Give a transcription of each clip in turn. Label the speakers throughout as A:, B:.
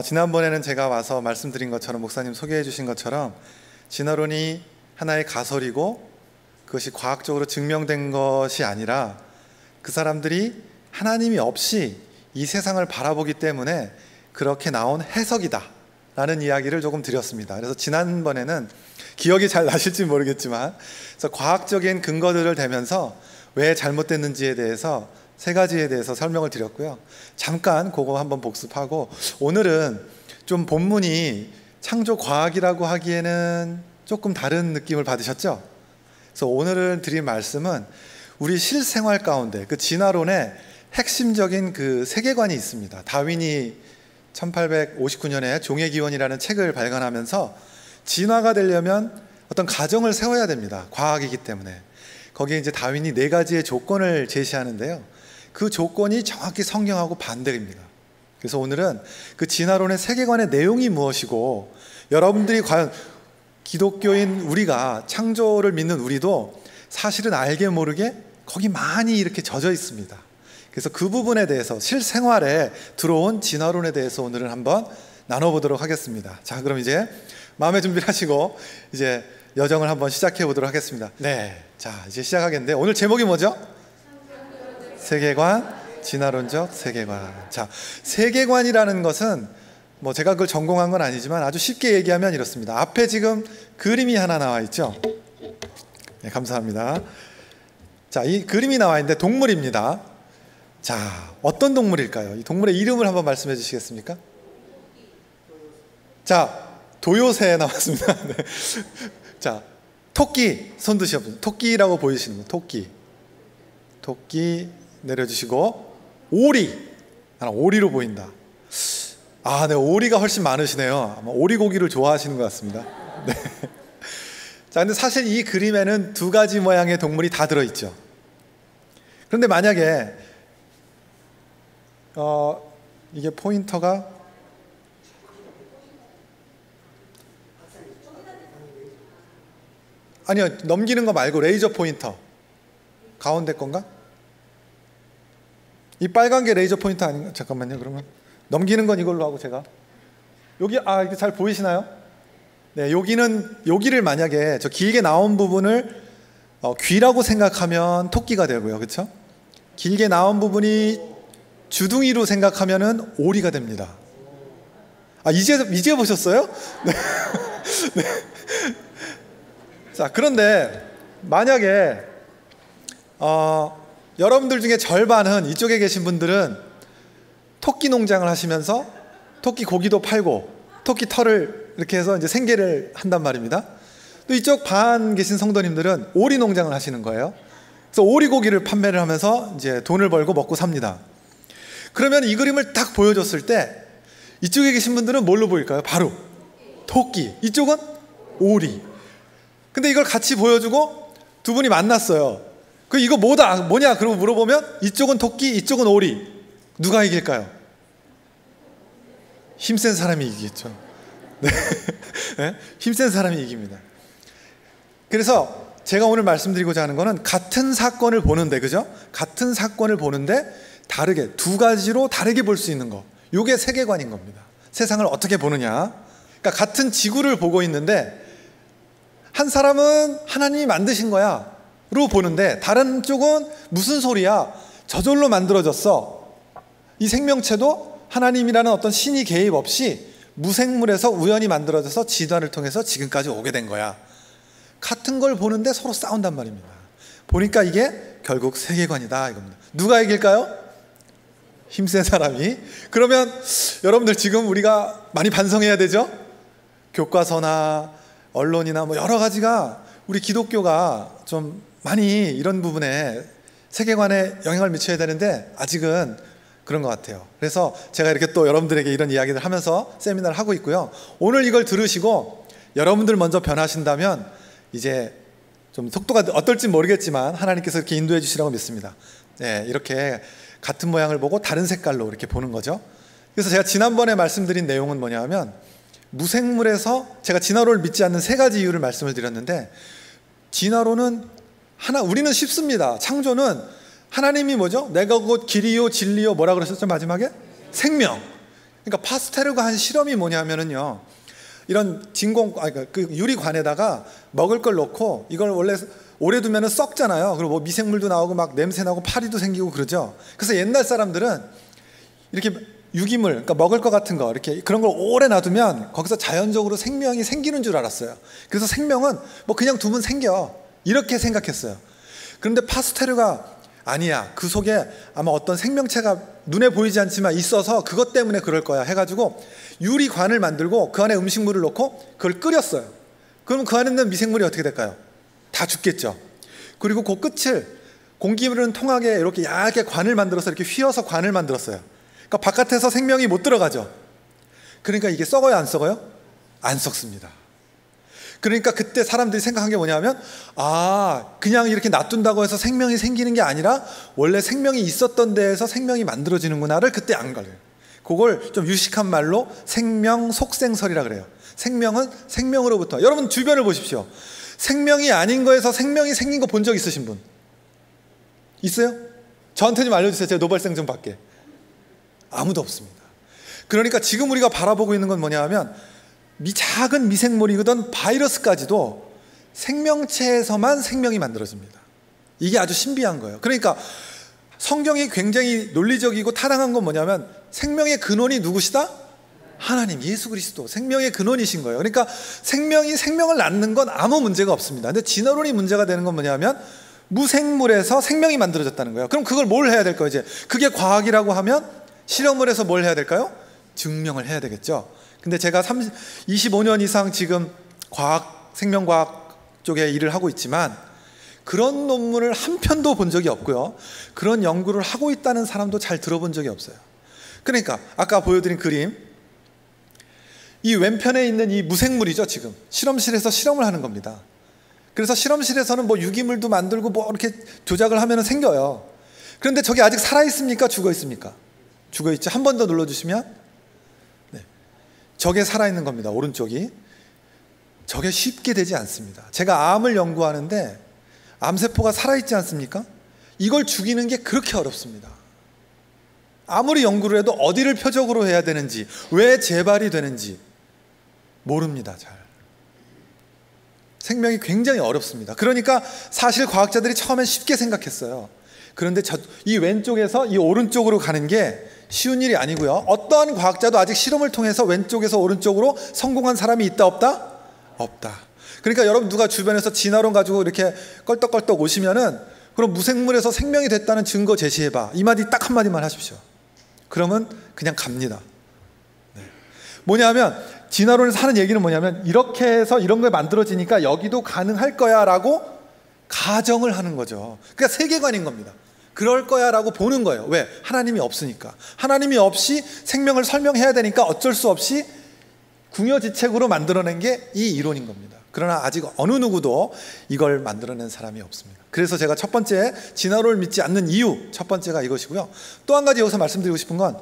A: 지난번에는 제가 와서 말씀드린 것처럼, 목사님 소개해 주신 것처럼 진화론이 하나의 가설이고 그것이 과학적으로 증명된 것이 아니라 그 사람들이 하나님이 없이 이 세상을 바라보기 때문에 그렇게 나온 해석이다 라는 이야기를 조금 드렸습니다. 그래서 지난번에는 기억이 잘 나실지 모르겠지만, 그래서 과학적인 근거들을 대면서 왜 잘못됐는지에 대해서 세 가지에 대해서 설명을 드렸고요. 잠깐 그거 한번 복습하고, 오늘은 좀 본문이 창조과학이라고 하기에는 조금 다른 느낌을 받으셨죠? 그래서 오늘 드릴 말씀은 우리 실생활 가운데 그 진화론의 핵심적인 그 세계관이 있습니다. 다윈이 1859년에 종의 기원이라는 책을 발간하면서 진화가 되려면 어떤 가정을 세워야 됩니다. 과학이기 때문에. 거기에 이제 다윈이 4가지의 조건을 제시하는데요. 그 조건이 정확히 성경하고 반대입니다. 그래서 오늘은 그 진화론의 세계관의 내용이 무엇이고, 여러분들이 과연 기독교인 우리가, 창조를 믿는 우리도 사실은 알게 모르게 거기 많이 이렇게 젖어 있습니다. 그래서 그 부분에 대해서 실생활에 들어온 진화론에 대해서 오늘은 한번 나눠보도록 하겠습니다. 자, 그럼 이제 마음의 준비를 하시고 이제 여정을 한번 시작해 보도록 하겠습니다. 네, 자 이제 시작하겠는데, 오늘 제목이 뭐죠? 세계관, 진화론적 세계관. 자, 세계관이라는 것은 뭐 제가 그걸 전공한 건 아니지만 아주 쉽게 얘기하면 이렇습니다. 앞에 지금 그림이 하나 나와 있죠? 네, 감사합니다. 자, 이 그림이 나와 있는데 동물입니다. 자, 어떤 동물일까요? 이 동물의 이름을 한번 말씀해 주시겠습니까? 자, 도요새 나왔습니다. 네. 자, 토끼 손 드셔보세요. 토끼라고 보이시는 분, 토끼. 토끼 내려주시고, 오리. 오리로 보인다. 아, 네, 오리가 훨씬 많으시네요. 아마 오리고기를 좋아하시는 것 같습니다. 네. 자, 근데 사실 이 그림에는 2가지 모양의 동물이 다 들어있죠. 그런데 만약에 이게 포인터가 아니요, 넘기는 거 말고 레이저 포인터 가운데 건가? 이 빨간 게 레이저 포인터 아닌가? 잠깐만요. 그러면 넘기는 건 이걸로 하고, 제가 여기 이게 잘 보이시나요? 네, 여기를 만약에 저 길게 나온 부분을 귀라고 생각하면 토끼가 되고요, 그렇죠? 길게 나온 부분이 주둥이로 생각하면은 오리가 됩니다. 이제 보셨어요? 네. 네. 자, 그런데 만약에 여러분들 중에 절반은, 이쪽에 계신 분들은 토끼 농장을 하시면서 토끼 고기도 팔고 토끼 털을 이렇게 해서 이제 생계를 한단 말입니다. 또 이쪽 반 계신 성도님들은 오리 농장을 하시는 거예요. 그래서 오리고기를 판매를 하면서 이제 돈을 벌고 먹고 삽니다. 그러면 이 그림을 딱 보여줬을 때 이쪽에 계신 분들은 뭘로 보일까요? 바로 토끼, 이쪽은 오리. 근데 이걸 같이 보여주고 두 분이 만났어요. 이거 뭐냐 그러고 물어보면 이쪽은 토끼, 이쪽은 오리. 누가 이길까요? 힘센 사람이 이기겠죠. 네. 네? 힘센 사람이 이깁니다. 그래서 제가 오늘 말씀드리고자 하는 거는 같은 사건을 보는데, 그죠? 같은 사건을 보는데 다르게, 2가지로 다르게 볼 수 있는 거. 이게 세계관인 겁니다. 세상을 어떻게 보느냐. 그러니까 같은 지구를 보고 있는데 한 사람은 하나님이 만드신 거야 로 보는데, 다른 쪽은 무슨 소리야, 저절로 만들어졌어. 이 생명체도 하나님이라는 어떤 신이 개입 없이 무생물에서 우연히 만들어져서 진화를 통해서 지금까지 오게 된 거야. 같은 걸 보는데 서로 싸운단 말입니다. 보니까 이게 결국 세계관이다 이겁니다. 누가 이길까요? 힘센 사람이. 그러면 여러분들 지금 우리가 많이 반성해야 되죠? 교과서나 언론이나 뭐 여러 가지가 우리 기독교가 좀 많이 이런 부분에 세계관에 영향을 미쳐야 되는데 아직은 그런 것 같아요. 그래서 제가 이렇게 또 여러분들에게 이런 이야기를 하면서 세미나를 하고 있고요. 오늘 이걸 들으시고 여러분들 먼저 변하신다면 이제 좀 속도가 어떨지 모르겠지만 하나님께서 이렇게 인도해 주시라고 믿습니다. 네, 이렇게 같은 모양을 보고 다른 색깔로 이렇게 보는 거죠. 그래서 제가 지난번에 말씀드린 내용은 뭐냐 하면, 무생물에서 제가 진화론을 믿지 않는 3가지 이유를 말씀을 드렸는데, 진화론은 우리는 쉽습니다. 창조는 하나님이 뭐죠? 내가 곧 길이요 진리요 뭐라 그러셨죠 마지막에? 생명. 그러니까 파스테르가 한 실험이 뭐냐면은요, 이런 그 유리관에다가 먹을 걸 넣고 이걸 원래 오래 두면은 썩잖아요. 그리고 뭐 미생물도 나오고 막 냄새 나고 파리도 생기고 그러죠. 그래서 옛날 사람들은 이렇게 유기물, 그러니까 먹을 것 같은 거, 이렇게 그런 걸 오래 놔두면 거기서 자연적으로 생명이 생기는 줄 알았어요. 그래서 생명은 뭐 그냥 두면 생겨, 이렇게 생각했어요. 그런데 파스테르가 아니야, 그 속에 아마 어떤 생명체가 눈에 보이지 않지만 있어서 그것 때문에 그럴 거야 해가지고 유리관을 만들고 그 안에 음식물을 넣고 그걸 끓였어요. 그럼 그 안에 있는 미생물이 어떻게 될까요? 다 죽겠죠. 그리고 그 끝을 공기를 통하게 이렇게 얇게 관을 만들어서 이렇게 휘어서 관을 만들었어요. 그러니까 바깥에서 생명이 못 들어가죠. 그러니까 이게 썩어요, 안 썩어요? 안 썩습니다. 그러니까 그때 사람들이 생각한 게 뭐냐면, 그냥 이렇게 놔둔다고 해서 생명이 생기는 게 아니라 원래 생명이 있었던 데에서 생명이 만들어지는구나를 그때 안 걸려요. 그걸 좀 유식한 말로 생명 속생설이라 그래요. 생명은 생명으로부터. 여러분 주변을 보십시오. 생명이 아닌 거에서 생명이 생긴 거 본 적 있으신 분 있어요? 저한테 좀 알려주세요. 제가 노벨상 좀 받게. 아무도 없습니다. 그러니까 지금 우리가 바라보고 있는 건 뭐냐 하면, 작은 미생물이거든 바이러스까지도 생명체에서만 생명이 만들어집니다. 이게 아주 신비한 거예요. 그러니까 성경이 굉장히 논리적이고 타당한 건 뭐냐면, 생명의 근원이 누구시다? 하나님, 예수 그리스도, 생명의 근원이신 거예요. 그러니까 생명이 생명을 낳는 건 아무 문제가 없습니다. 근데 진화론이 문제가 되는 건 뭐냐면, 무생물에서 생명이 만들어졌다는 거예요. 그럼 그걸 뭘 해야 될까요? 이제 그게 과학이라고 하면 실험을 해서 뭘 해야 될까요? 증명을 해야 되겠죠. 근데 제가 25년 이상 지금 생명과학 쪽에 일을 하고 있지만 그런 논문을 한 편도 본 적이 없고요. 그런 연구를 하고 있다는 사람도 잘 들어본 적이 없어요. 그러니까 아까 보여드린 그림, 이 왼편에 있는 이 무생물이죠. 지금 실험실에서 실험을 하는 겁니다. 그래서 실험실에서는 뭐 유기물도 만들고 뭐 이렇게 조작을 하면 생겨요. 그런데 저게 아직 살아있습니까? 죽어있습니까? 죽어있죠. 한 번 더 눌러주시면, 저게 살아있는 겁니다. 오른쪽이. 저게 쉽게 되지 않습니다. 제가 암을 연구하는데 암세포가 살아있지 않습니까? 이걸 죽이는 게 그렇게 어렵습니다. 아무리 연구를 해도 어디를 표적으로 해야 되는지, 왜 재발이 되는지 모릅니다. 잘. 생명이 굉장히 어렵습니다. 그러니까 사실 과학자들이 처음엔 쉽게 생각했어요. 그런데 이 왼쪽에서 이 오른쪽으로 가는 게 쉬운 일이 아니고요. 어떠한 과학자도 아직 실험을 통해서 왼쪽에서 오른쪽으로 성공한 사람이 있다 없다? 없다. 그러니까 여러분 누가 주변에서 진화론 가지고 이렇게 껄떡껄떡 오시면은, 그럼 무생물에서 생명이 됐다는 증거 제시해봐. 이 마디 딱 한마디만 하십시오. 그러면 그냥 갑니다. 뭐냐면 진화론에서 하는 얘기는 뭐냐면, 이렇게 해서 이런 게 만들어지니까 여기도 가능할 거야 라고 가정을 하는 거죠. 그러니까 세계관인 겁니다. 그럴 거야 라고 보는 거예요. 왜? 하나님이 없으니까. 하나님이 없이 생명을 설명해야 되니까 어쩔 수 없이 궁여지책으로 만들어낸 게 이 이론인 겁니다. 그러나 아직 어느 누구도 이걸 만들어낸 사람이 없습니다. 그래서 제가 첫 번째, 진화론을 믿지 않는 이유 첫 번째가 이것이고요. 또 한 가지 여기서 말씀드리고 싶은 건,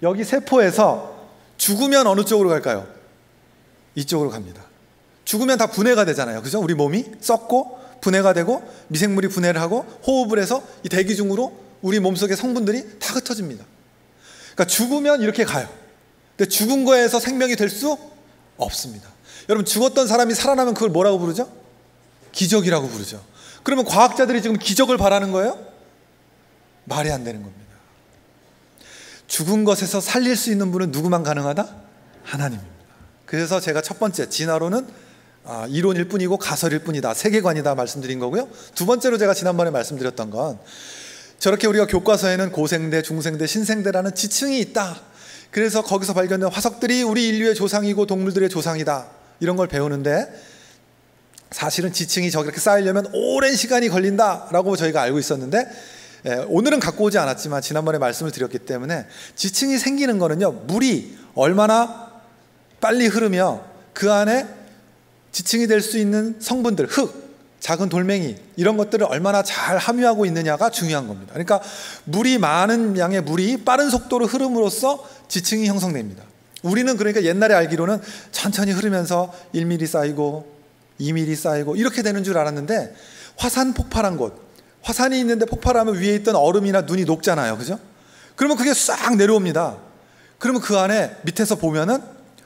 A: 여기 세포에서 죽으면 어느 쪽으로 갈까요? 이쪽으로 갑니다. 죽으면 다 분해가 되잖아요. 그죠? 우리 몸이 썩고 분해가 되고 미생물이 분해를 하고 호흡을 해서 이 대기 중으로 우리 몸속의 성분들이 다 흩어집니다. 그러니까 죽으면 이렇게 가요. 근데 죽은 거에서 생명이 될 수 없습니다. 여러분, 죽었던 사람이 살아나면 그걸 뭐라고 부르죠? 기적이라고 부르죠. 그러면 과학자들이 지금 기적을 바라는 거예요? 말이 안 되는 겁니다. 죽은 것에서 살릴 수 있는 분은 누구만 가능하다? 하나님입니다. 그래서 제가 첫 번째, 진화론은 이론일 뿐이고 가설일 뿐이다, 세계관이다 말씀드린 거고요. 두 번째로 제가 지난번에 말씀드렸던 건, 저렇게 우리가 교과서에는 고생대, 중생대, 신생대라는 지층이 있다. 그래서 거기서 발견된 화석들이 우리 인류의 조상이고 동물들의 조상이다, 이런 걸 배우는데, 사실은 지층이 저렇게 쌓이려면 오랜 시간이 걸린다라고 저희가 알고 있었는데, 오늘은 갖고 오지 않았지만 지난번에 말씀을 드렸기 때문에, 지층이 생기는 거는요, 물이 얼마나 빨리 흐르며 그 안에 지층이 될 수 있는 성분들, 흙, 작은 돌멩이, 이런 것들을 얼마나 잘 함유하고 있느냐가 중요한 겁니다. 그러니까 물이, 많은 양의 물이 빠른 속도로 흐름으로써 지층이 형성됩니다. 우리는 그러니까 옛날에 알기로는 천천히 흐르면서 1mm 쌓이고 2mm 쌓이고 이렇게 되는 줄 알았는데, 화산 폭발한 곳, 화산이 있는데 폭발하면 위에 있던 얼음이나 눈이 녹잖아요. 그죠? 그러면 그게 싹 내려옵니다. 그러면 그 안에 밑에서 보면은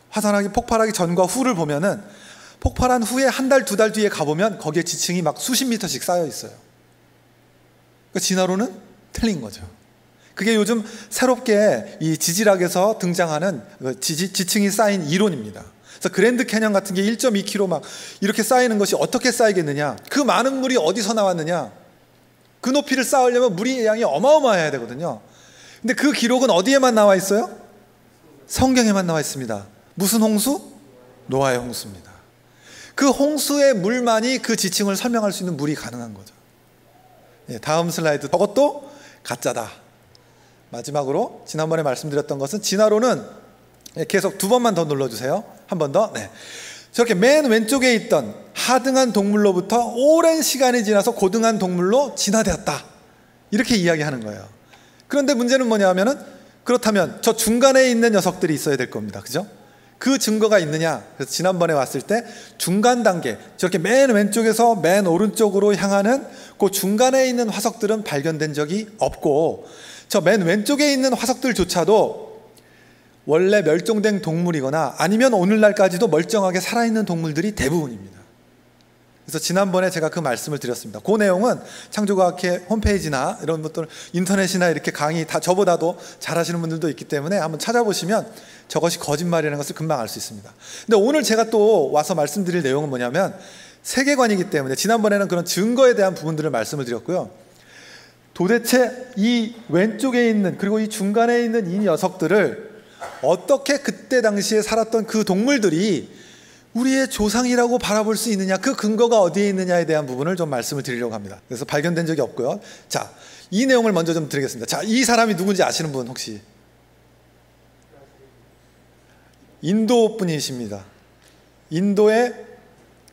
A: 화산하기 폭발하기 전과 후를 보면은 폭발한 후에 한 달, 두 달 뒤에 가보면 거기에 지층이 막 수십 미터씩 쌓여 있어요. 그러니까 진화론은 틀린 거죠. 그게 요즘 새롭게 이 지질학에서 등장하는 지층이 쌓인 이론입니다. 그래서 그랜드 캐년 같은 게 1.2km 막 이렇게 쌓이는 것이 어떻게 쌓이겠느냐? 그 많은 물이 어디서 나왔느냐? 그 높이를 쌓으려면 물의 양이 어마어마해야 되거든요. 근데 그 기록은 어디에만 나와 있어요? 성경에만 나와 있습니다. 무슨 홍수? 노아의 홍수입니다. 그 홍수의 물만이 그 지층을 설명할 수 있는 물이 가능한 거죠. 다음 슬라이드. 저것도 가짜다. 마지막으로 지난번에 말씀드렸던 것은 진화론은 계속 두 번만 더 눌러주세요. 한 번 더. 네. 저렇게 맨 왼쪽에 있던 하등한 동물로부터 오랜 시간이 지나서 고등한 동물로 진화되었다. 이렇게 이야기하는 거예요. 그런데 문제는 뭐냐면은 그렇다면 저 중간에 있는 녀석들이 있어야 될 겁니다. 그죠? 그 증거가 있느냐? 그래서 지난번에 왔을 때 중간 단계, 저렇게 맨 왼쪽에서 맨 오른쪽으로 향하는 그 중간에 있는 화석들은 발견된 적이 없고, 저 맨 왼쪽에 있는 화석들조차도 원래 멸종된 동물이거나 아니면 오늘날까지도 멀쩡하게 살아있는 동물들이 대부분입니다. 그래서 지난번에 제가 그 말씀을 드렸습니다. 그 내용은 창조과학회 홈페이지나 이런 것들, 인터넷이나 이렇게 강의 다 저보다도 잘하시는 분들도 있기 때문에 한번 찾아보시면 저것이 거짓말이라는 것을 금방 알 수 있습니다. 근데 오늘 제가 또 와서 말씀드릴 내용은 뭐냐면 세계관이기 때문에 지난번에는 그런 증거에 대한 부분들을 말씀을 드렸고요. 도대체 이 왼쪽에 있는 그리고 이 중간에 있는 이 녀석들을 어떻게 그때 당시에 살았던 그 동물들이 우리의 조상이라고 바라볼 수 있느냐, 그 근거가 어디에 있느냐에 대한 부분을 좀 말씀을 드리려고 합니다. 그래서 발견된 적이 없고요. 자, 이 내용을 먼저 좀 드리겠습니다. 자, 이 사람이 누군지 아시는 분 혹시? 인도 분이십니다. 인도의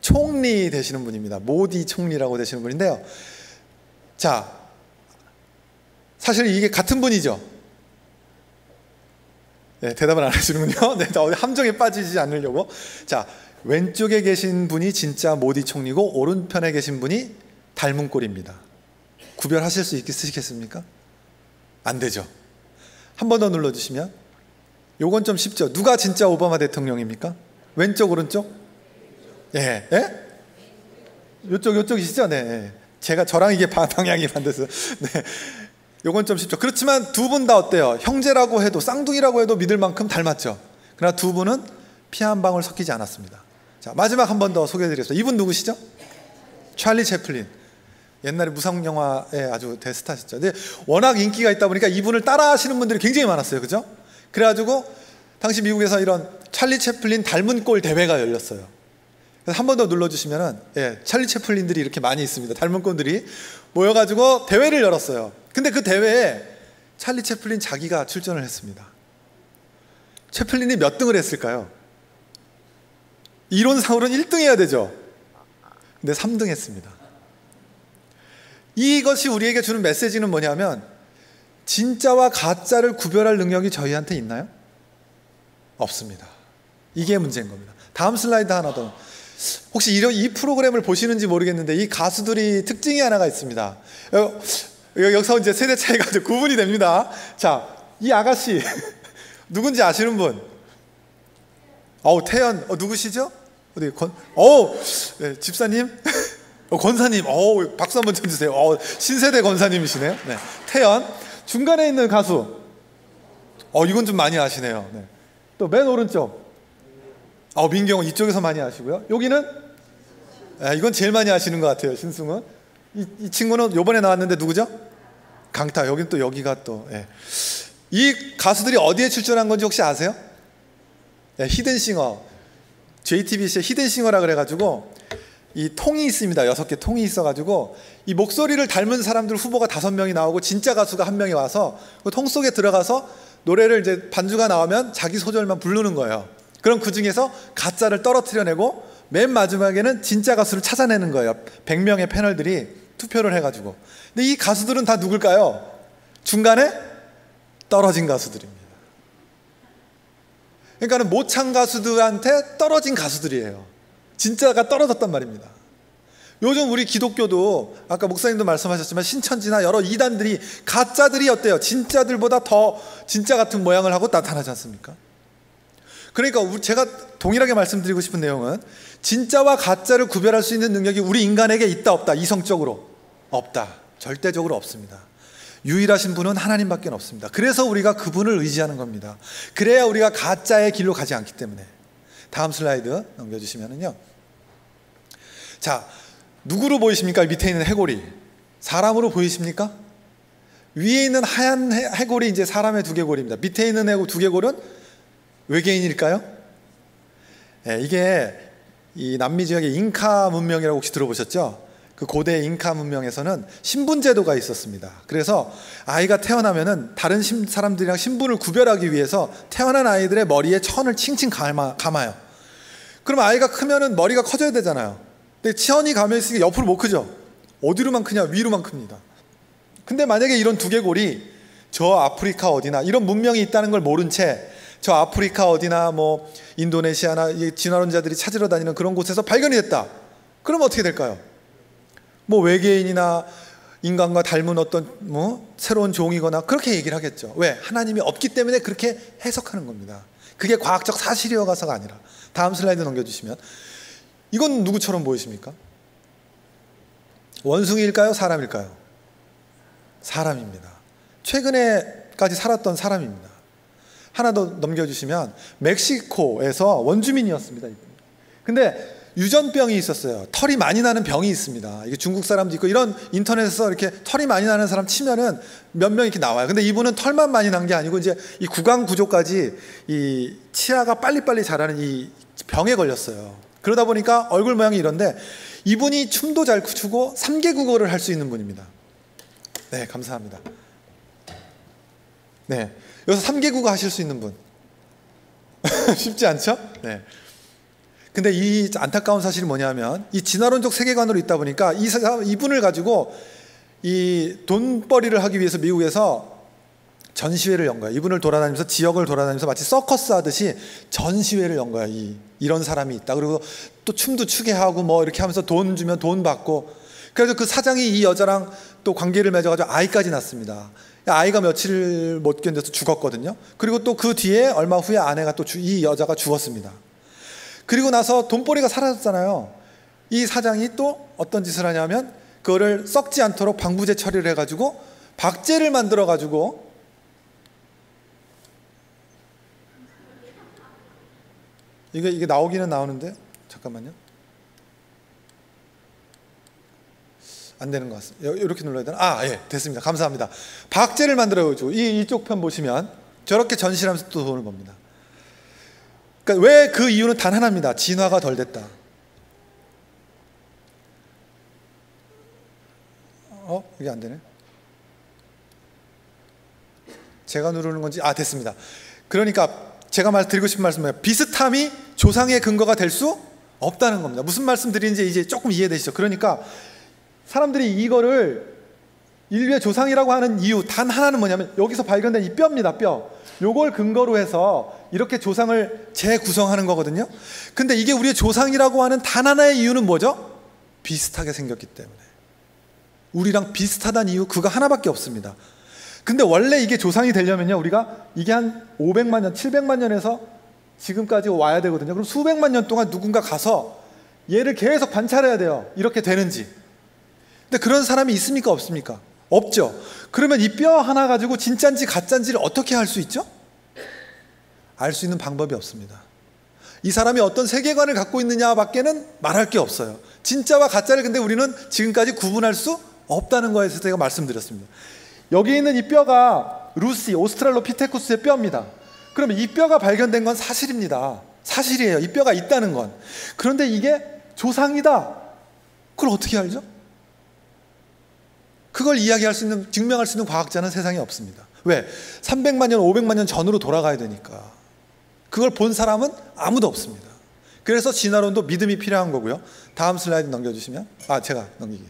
A: 총리 되시는 분입니다. 모디 총리라고 되시는 분인데요. 자, 사실 이게 같은 분이죠. 네, 대답을 안 해주는군요. 네, 함정에 빠지지 않으려고. 자, 왼쪽에 계신 분이 진짜 모디 총리고 오른편에 계신 분이 닮은 꼴입니다. 구별하실 수 있으시겠습니까? 안 되죠. 한 번 더 눌러주시면. 요건 좀 쉽죠. 누가 진짜 오바마 대통령입니까? 왼쪽 오른쪽? 예, 예? 요쪽이시죠? 네. 제가 저랑 이게 방향이 반대서. 네. 요건 좀 쉽죠. 그렇지만 두 분 다 어때요? 형제라고 해도 쌍둥이라고 해도 믿을 만큼 닮았죠. 그러나 두 분은 피 한 방울 섞이지 않았습니다. 자, 마지막 한 번 더 소개해드리겠습니다. 이분 누구시죠? 찰리 채플린. 옛날에 무성영화의 아주 대스타시죠. 근데 워낙 인기가 있다 보니까 이분을 따라하시는 분들이 굉장히 많았어요. 그죠? 그래가지고 당시 미국에서 이런 찰리 채플린 닮은 꼴 대회가 열렸어요. 그래서 한 번 더 눌러주시면은, 예, 찰리 채플린들이 이렇게 많이 있습니다. 닮은 꼴들이 모여가지고 대회를 열었어요. 근데 그 대회에 찰리 채플린 자기가 출전을 했습니다. 채플린이 몇 등을 했을까요? 이론상으로는 1등 해야 되죠. 근데 3등 했습니다. 이것이 우리에게 주는 메시지는 뭐냐면 진짜와 가짜를 구별할 능력이 저희한테 있나요? 없습니다. 이게 문제인 겁니다. 다음 슬라이드 하나 더. 혹시 이 프로그램을 보시는지 모르겠는데 이 가수들이 특징이 하나가 있습니다. 여기서 이제 세대 차이가 구분이 됩니다. 자, 이 아가씨 누군지 아시는 분? 태연. 누구시죠? 어디 네, 집사님? 권사님. 박수 한번 쳐주세요. 신세대 권사님이시네요. 네. 태연. 중간에 있는 가수. 이건 좀 많이 아시네요. 네. 또 맨 오른쪽. 민경은 이쪽에서 많이 아시고요. 여기는 이건 제일 많이 아시는 것 같아요. 신승은. 이 친구는 요번에 나왔는데 누구죠? 강타. 여긴 또 여기가 또. 예. 이 가수들이 어디에 출전한 건지 혹시 아세요? 예, 히든싱어. JTBC의 히든싱어라 그래가지고 이 통이 있습니다. 6개 통이 있어가지고 이 목소리를 닮은 사람들 후보가 5명이 나오고 진짜 가수가 1명이 와서 그 통 속에 들어가서 노래를 이제 반주가 나오면 자기 소절만 부르는 거예요. 그럼 그 중에서 가짜를 떨어뜨려내고 맨 마지막에는 진짜 가수를 찾아내는 거예요. 100명의 패널들이 투표를 해가지고. 근데 이 가수들은 다 누굴까요? 중간에 떨어진 가수들입니다. 그러니까는 모창 가수들한테 떨어진 가수들이에요. 진짜가 떨어졌단 말입니다. 요즘 우리 기독교도 아까 목사님도 말씀하셨지만 신천지나 여러 이단들이 가짜들이 어때요? 진짜들보다 더 진짜 같은 모양을 하고 나타나지 않습니까? 그러니까 제가 동일하게 말씀드리고 싶은 내용은 진짜와 가짜를 구별할 수 있는 능력이 우리 인간에게 있다 없다? 이성적으로 없다. 절대적으로 없습니다. 유일하신 분은 하나님밖에 없습니다. 그래서 우리가 그분을 의지하는 겁니다. 그래야 우리가 가짜의 길로 가지 않기 때문에. 다음 슬라이드 넘겨주시면은요. 자, 누구로 보이십니까? 밑에 있는 해골이 사람으로 보이십니까? 위에 있는 하얀 해골이 이제 사람의 두개골입니다. 밑에 있는 해골 두개골은 외계인일까요? 네, 이게 이 남미 지역의 잉카 문명이라고 혹시 들어보셨죠? 그 고대 잉카 문명에서는 신분 제도가 있었습니다. 그래서 아이가 태어나면은 다른 사람들이랑 신분을 구별하기 위해서 태어난 아이들의 머리에 천을 칭칭 감아요. 그럼 아이가 크면은 머리가 커져야 되잖아요. 근데 천이 감여 있으니까 옆으로 못 크죠. 어디로만 크냐? 위로만 큽니다. 근데 만약에 이런 두개골이 저 아프리카 어디나 이런 문명이 있다는 걸 모른 채 저 아프리카 어디나 뭐 인도네시아나 진화론자들이 찾으러 다니는 그런 곳에서 발견이 됐다. 그럼 어떻게 될까요? 뭐 외계인이나 인간과 닮은 어떤 뭐 새로운 종이거나 그렇게 얘기를 하겠죠. 왜? 하나님이 없기 때문에 그렇게 해석하는 겁니다. 그게 과학적 사실이어가서가 아니라. 다음 슬라이드 넘겨주시면 이건 누구처럼 보이십니까? 원숭이일까요? 사람일까요? 사람입니다. 최근에까지 살았던 사람입니다. 하나 더 넘겨주시면 멕시코에서 원주민이었습니다. 근데 유전병이 있었어요. 털이 많이 나는 병이 있습니다. 이게 중국 사람도 있고 이런 인터넷에서 이렇게 털이 많이 나는 사람 치면은 몇 명 이렇게 나와요. 근데 이분은 털만 많이 난 게 아니고 이제 이 구강 구조까지 이 치아가 빨리빨리 자라는 이 병에 걸렸어요. 그러다 보니까 얼굴 모양이 이런데 이분이 춤도 잘 추고 3개 국어를 할 수 있는 분입니다. 네, 감사합니다. 네, 여기서 3개 국어 하실 수 있는 분 쉽지 않죠? 네. 근데 이 안타까운 사실이 뭐냐면 이 진화론적 세계관으로 있다 보니까 이분을 가지고 이 돈벌이를 하기 위해서 미국에서 전시회를 연 거예요. 이분을 돌아다니면서 지역을 돌아다니면서 마치 서커스 하듯이 전시회를 연 거예요. 이런 사람이 있다. 그리고 또 춤도 추게 하고 뭐 이렇게 하면서 돈 주면 돈 받고. 그래서 그 사장이 이 여자랑 또 관계를 맺어가지고 아이까지 낳습니다. 아이가 며칠 못 견뎌서 죽었거든요. 그리고 또 그 뒤에 얼마 후에 아내가 또 이 여자가 죽었습니다. 그리고 나서 돈벌이가 사라졌잖아요. 이 사장이 또 어떤 짓을 하냐면 그거를 썩지 않도록 방부제 처리를 해가지고 박제를 만들어가지고 이게 나오기는 나오는데 잠깐만요. 안 되는 것 같습니다. 이렇게 눌러야 되나? 아, 예, 됐습니다. 감사합니다. 박제를 만들어가지고 이쪽 편 보시면 저렇게 전시를 하면서 또 돈을 법니다. 그러니까 왜 그 이유는 단 하나입니다. 진화가 덜 됐다. 이게 안 되네. 제가 누르는 건지 됐습니다. 그러니까 제가 드리고 싶은 말씀은 비슷함이 조상의 근거가 될 수 없다는 겁니다. 무슨 말씀 드리는지 이제 조금 이해되시죠? 그러니까 사람들이 이거를 인류의 조상이라고 하는 이유 단 하나는 뭐냐면 여기서 발견된 이 뼈입니다. 뼈. 요걸 근거로 해서 이렇게 조상을 재구성하는 거거든요. 근데 이게 우리의 조상이라고 하는 단 하나의 이유는 뭐죠? 비슷하게 생겼기 때문에. 우리랑 비슷하다는 이유 그거 하나밖에 없습니다. 근데 원래 이게 조상이 되려면요, 우리가 이게 한 500만 년, 700만 년에서 지금까지 와야 되거든요. 그럼 수백만 년 동안 누군가 가서 얘를 계속 관찰해야 돼요. 이렇게 되는지. 근데 그런 사람이 있습니까? 없습니까? 없죠. 그러면 이 뼈 하나 가지고 진짜인지 가짜인지를 어떻게 알 수 있죠? 알 수 있는 방법이 없습니다. 이 사람이 어떤 세계관을 갖고 있느냐 밖에는 말할 게 없어요. 진짜와 가짜를 근데 우리는 지금까지 구분할 수 없다는 거에 대해서 제가 말씀드렸습니다. 여기 있는 이 뼈가 루시, 오스트랄로피테쿠스의 뼈입니다. 그러면 이 뼈가 발견된 건 사실입니다. 사실이에요. 이 뼈가 있다는 건. 그런데 이게 조상이다. 그걸 어떻게 알죠? 그걸 이야기할 수 있는, 증명할 수 있는 과학자는 세상에 없습니다. 왜? 300만 년, 500만 년 전으로 돌아가야 되니까. 그걸 본 사람은 아무도 없습니다. 그래서 진화론도 믿음이 필요한 거고요. 다음 슬라이드 넘겨주시면. 제가 넘기기.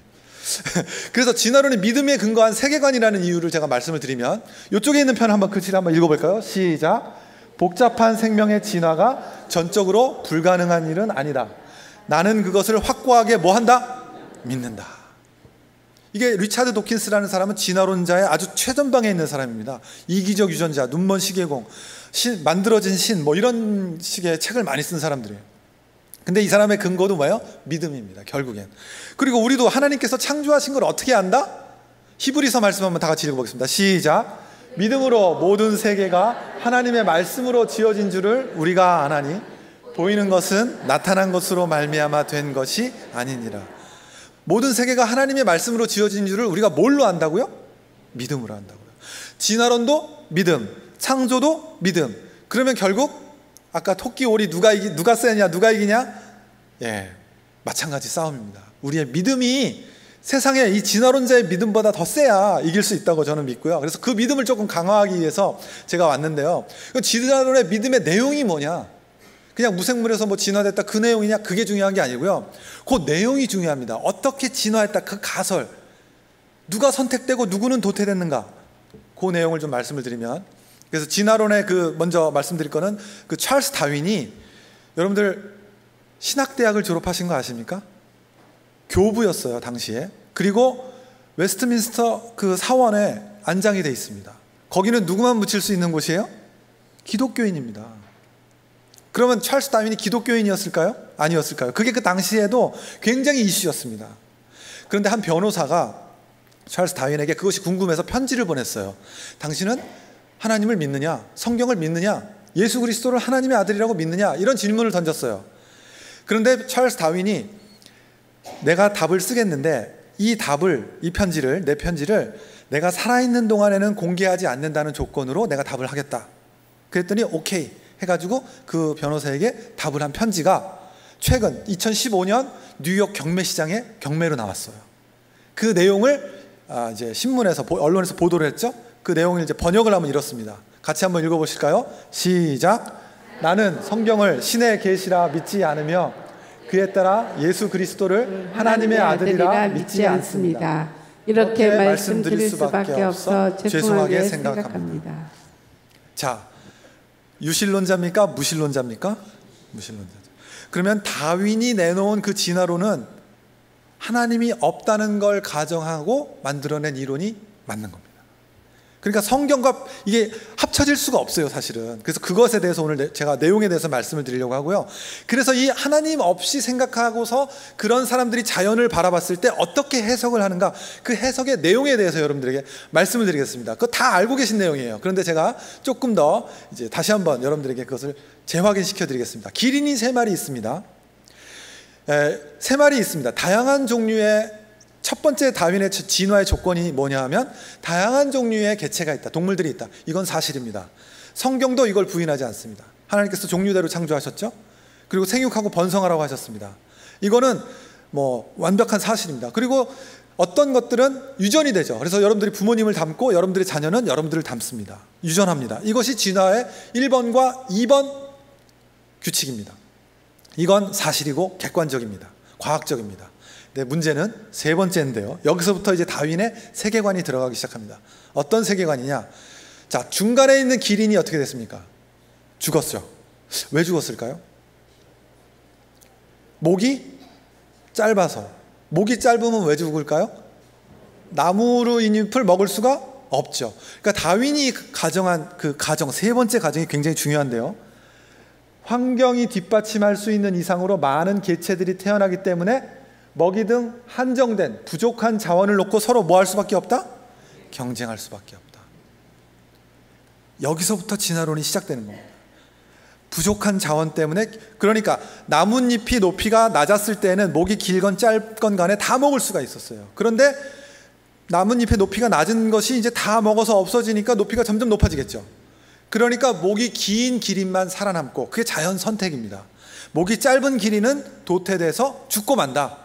A: 그래서 진화론이 믿음에 근거한 세계관이라는 이유를 제가 말씀을 드리면 이쪽에 있는 편 한번 글씨를 한번 읽어볼까요? 시작. 복잡한 생명의 진화가 전적으로 불가능한 일은 아니다. 나는 그것을 확고하게 뭐 한다? 믿는다. 이게 리차드 도킨스라는 사람은 진화론자의 아주 최전방에 있는 사람입니다. 이기적 유전자, 눈먼 시계공, 만들어진 신, 뭐 이런 식의 책을 많이 쓴 사람들이에요. 근데 이 사람의 근거도 뭐예요? 믿음입니다, 결국엔. 그리고 우리도 하나님께서 창조하신 걸 어떻게 안다? 히브리서 말씀 한번 다 같이 읽어보겠습니다. 시작. 믿음으로 모든 세계가 하나님의 말씀으로 지어진 줄을 우리가 아나니 보이는 것은 나타난 것으로 말미암아 된 것이 아니니라. 모든 세계가 하나님의 말씀으로 지어진 줄을 우리가 뭘로 안다고요? 믿음으로 안다고요. 진화론도 믿음, 창조도 믿음. 그러면 결국 아까 토끼 오리 누가 세냐, 누가 이기냐? 예, 마찬가지 싸움입니다. 우리의 믿음이 세상에 이 진화론자의 믿음보다 더 세야 이길 수 있다고 저는 믿고요. 그래서 그 믿음을 조금 강화하기 위해서 제가 왔는데요. 진화론의 믿음의 내용이 뭐냐? 그냥 무생물에서 뭐 진화됐다 그 내용이냐? 그게 중요한 게 아니고요. 그 내용이 중요합니다. 어떻게 진화했다, 그 가설, 누가 선택되고 누구는 도태됐는가, 그 내용을 좀 말씀을 드리면, 그래서 진화론의 먼저 말씀드릴 거는 찰스 다윈이, 여러분들 신학대학을 졸업하신 거 아십니까? 교부였어요, 당시에. 그리고 웨스트민스터 사원에 안장이 돼 있습니다. 거기는 누구만 묻힐 수 있는 곳이에요? 기독교인입니다. 그러면 찰스 다윈이 기독교인이었을까요? 아니었을까요? 그게 그 당시에도 굉장히 이슈였습니다. 그런데 한 변호사가 찰스 다윈에게 그것이 궁금해서 편지를 보냈어요. 당신은 하나님을 믿느냐? 성경을 믿느냐? 예수 그리스도를 하나님의 아들이라고 믿느냐? 이런 질문을 던졌어요. 그런데 찰스 다윈이 내가 답을 쓰겠는데 이 편지를, 내 편지를 내가 살아있는 동안에는 공개하지 않는다는 조건으로 내가 답을 하겠다. 그랬더니 오케이 해가지고 그 변호사에게 답을 한 편지가 최근 2015년 뉴욕 경매시장에 경매로 나왔어요. 그 내용을 이제 신문에서, 언론에서 보도를 했죠. 그 내용을 이제 번역을 하면 이렇습니다. 같이 한번 읽어보실까요? 시작. 나는 성경을 신의 계시라 믿지 않으며 그에 따라 예수 그리스도를 하나님의 아들이라 믿지 않습니다.
B: 이렇게 말씀드릴 수밖에 없어 죄송하게 생각합니다.
A: 자, 유실론자입니까? 무실론자입니까? 무실론자죠. 그러면 다윈이 내놓은 그 진화론은 하나님이 없다는 걸 가정하고 만들어낸 이론이 맞는 겁니다. 그러니까 성경과 이게 합쳐질 수가 없어요, 사실은. 그래서 그것에 대해서 오늘 제가 내용에 대해서 말씀을 드리려고 하고요. 그래서 이 하나님 없이 생각하고서 그런 사람들이 자연을 바라봤을 때 어떻게 해석을 하는가, 그 해석의 내용에 대해서 여러분들에게 말씀을 드리겠습니다. 그거 다 알고 계신 내용이에요. 그런데 제가 조금 더 이제 다시 한번 여러분들에게 그것을 재확인시켜 드리겠습니다. 기린이 3마리 있습니다. 3마리 있습니다. 다양한 종류의, 첫 번째 다윈의 진화의 조건이 뭐냐 하면 다양한 종류의 개체가 있다, 동물들이 있다. 이건 사실입니다. 성경도 이걸 부인하지 않습니다. 하나님께서 종류대로 창조하셨죠. 그리고 생육하고 번성하라고 하셨습니다. 이거는 뭐 완벽한 사실입니다. 그리고 어떤 것들은 유전이 되죠. 그래서 여러분들이 부모님을 닮고 여러분들의 자녀는 여러분들을 닮습니다. 유전합니다. 이것이 진화의 1번과 2번 규칙입니다. 이건 사실이고 객관적입니다. 과학적입니다. 네, 문제는 3번째인데요. 여기서부터 이제 다윈의 세계관이 들어가기 시작합니다. 어떤 세계관이냐? 자, 중간에 있는 기린이 어떻게 됐습니까? 죽었죠. 왜 죽었을까요? 목이 짧아서. 목이 짧으면 왜 죽을까요? 나무로 잎을 먹을 수가 없죠. 그러니까 다윈이 가정한 그 가정, 3번째 가정이 굉장히 중요한데요. 환경이 뒷받침할 수 있는 이상으로 많은 개체들이 태어나기 때문에 먹이 등 한정된 부족한 자원을 놓고 서로 뭐 할 수밖에 없다? 경쟁할 수밖에 없다. 여기서부터 진화론이 시작되는 겁니다. 부족한 자원 때문에. 그러니까 나뭇잎이 높이가 낮았을 때는 목이 길건 짧건 간에 다 먹을 수가 있었어요. 그런데 나뭇잎의 높이가 낮은 것이 이제 다 먹어서 없어지니까 높이가 점점 높아지겠죠. 그러니까 목이 긴 기린만 살아남고, 그게 자연 선택입니다. 목이 짧은 기린은 도태돼서 죽고 만다.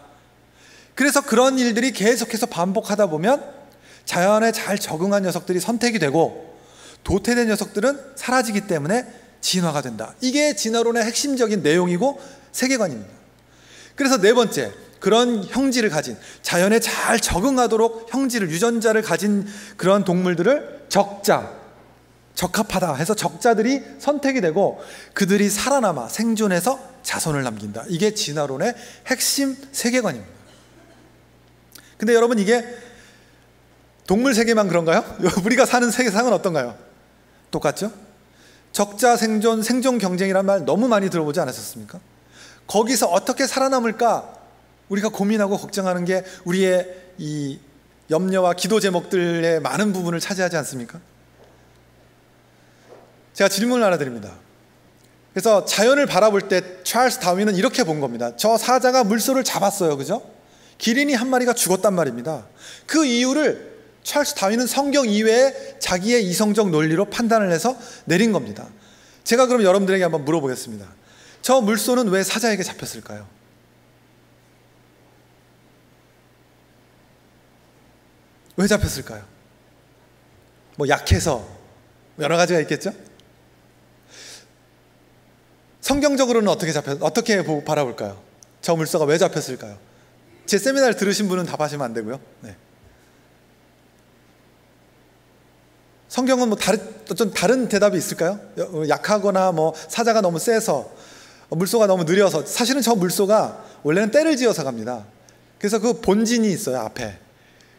A: 그래서 그런 일들이 계속해서 반복하다 보면 자연에 잘 적응한 녀석들이 선택이 되고 도태된 녀석들은 사라지기 때문에 진화가 된다. 이게 진화론의 핵심적인 내용이고 세계관입니다. 그래서 4번째, 그런 형질을 가진, 자연에 잘 적응하도록 형질을, 유전자를 가진 그런 동물들을 적합하다 해서 적자들이 선택이 되고 그들이 살아남아 생존해서 자손을 남긴다. 이게 진화론의 핵심 세계관입니다. 근데 여러분, 이게 동물 세계만 그런가요? 우리가 사는 세상은 어떤가요? 똑같죠? 적자 생존, 생존 경쟁이란 말 너무 많이 들어보지 않으셨습니까? 거기서 어떻게 살아남을까 우리가 고민하고 걱정하는 게 우리의 이 염려와 기도 제목들의 많은 부분을 차지하지 않습니까? 제가 질문을 하나 드립니다. 그래서 자연을 바라볼 때 찰스 다윈은 이렇게 본 겁니다. 저 사자가 물소를 잡았어요, 그죠? 기린이 한 마리가 죽었단 말입니다. 그 이유를 찰스 다윈은 성경 이외에 자기의 이성적 논리로 판단을 해서 내린 겁니다. 제가 그럼 여러분들에게 한번 물어보겠습니다. 저 물소는 왜 사자에게 잡혔을까요? 왜 잡혔을까요? 뭐 약해서, 여러 가지가 있겠죠? 성경적으로는 어떻게 바라볼까요? 저 물소가 왜 잡혔을까요? 제 세미나를 들으신 분은 답하시면 안 되고요. 네. 성경은 뭐 좀 다른 대답이 있을까요? 약하거나 뭐 사자가 너무 세서, 물소가 너무 느려서. 사실은 저 물소가 원래는 떼를 지어서 갑니다. 그래서 그 본진이 있어요, 앞에.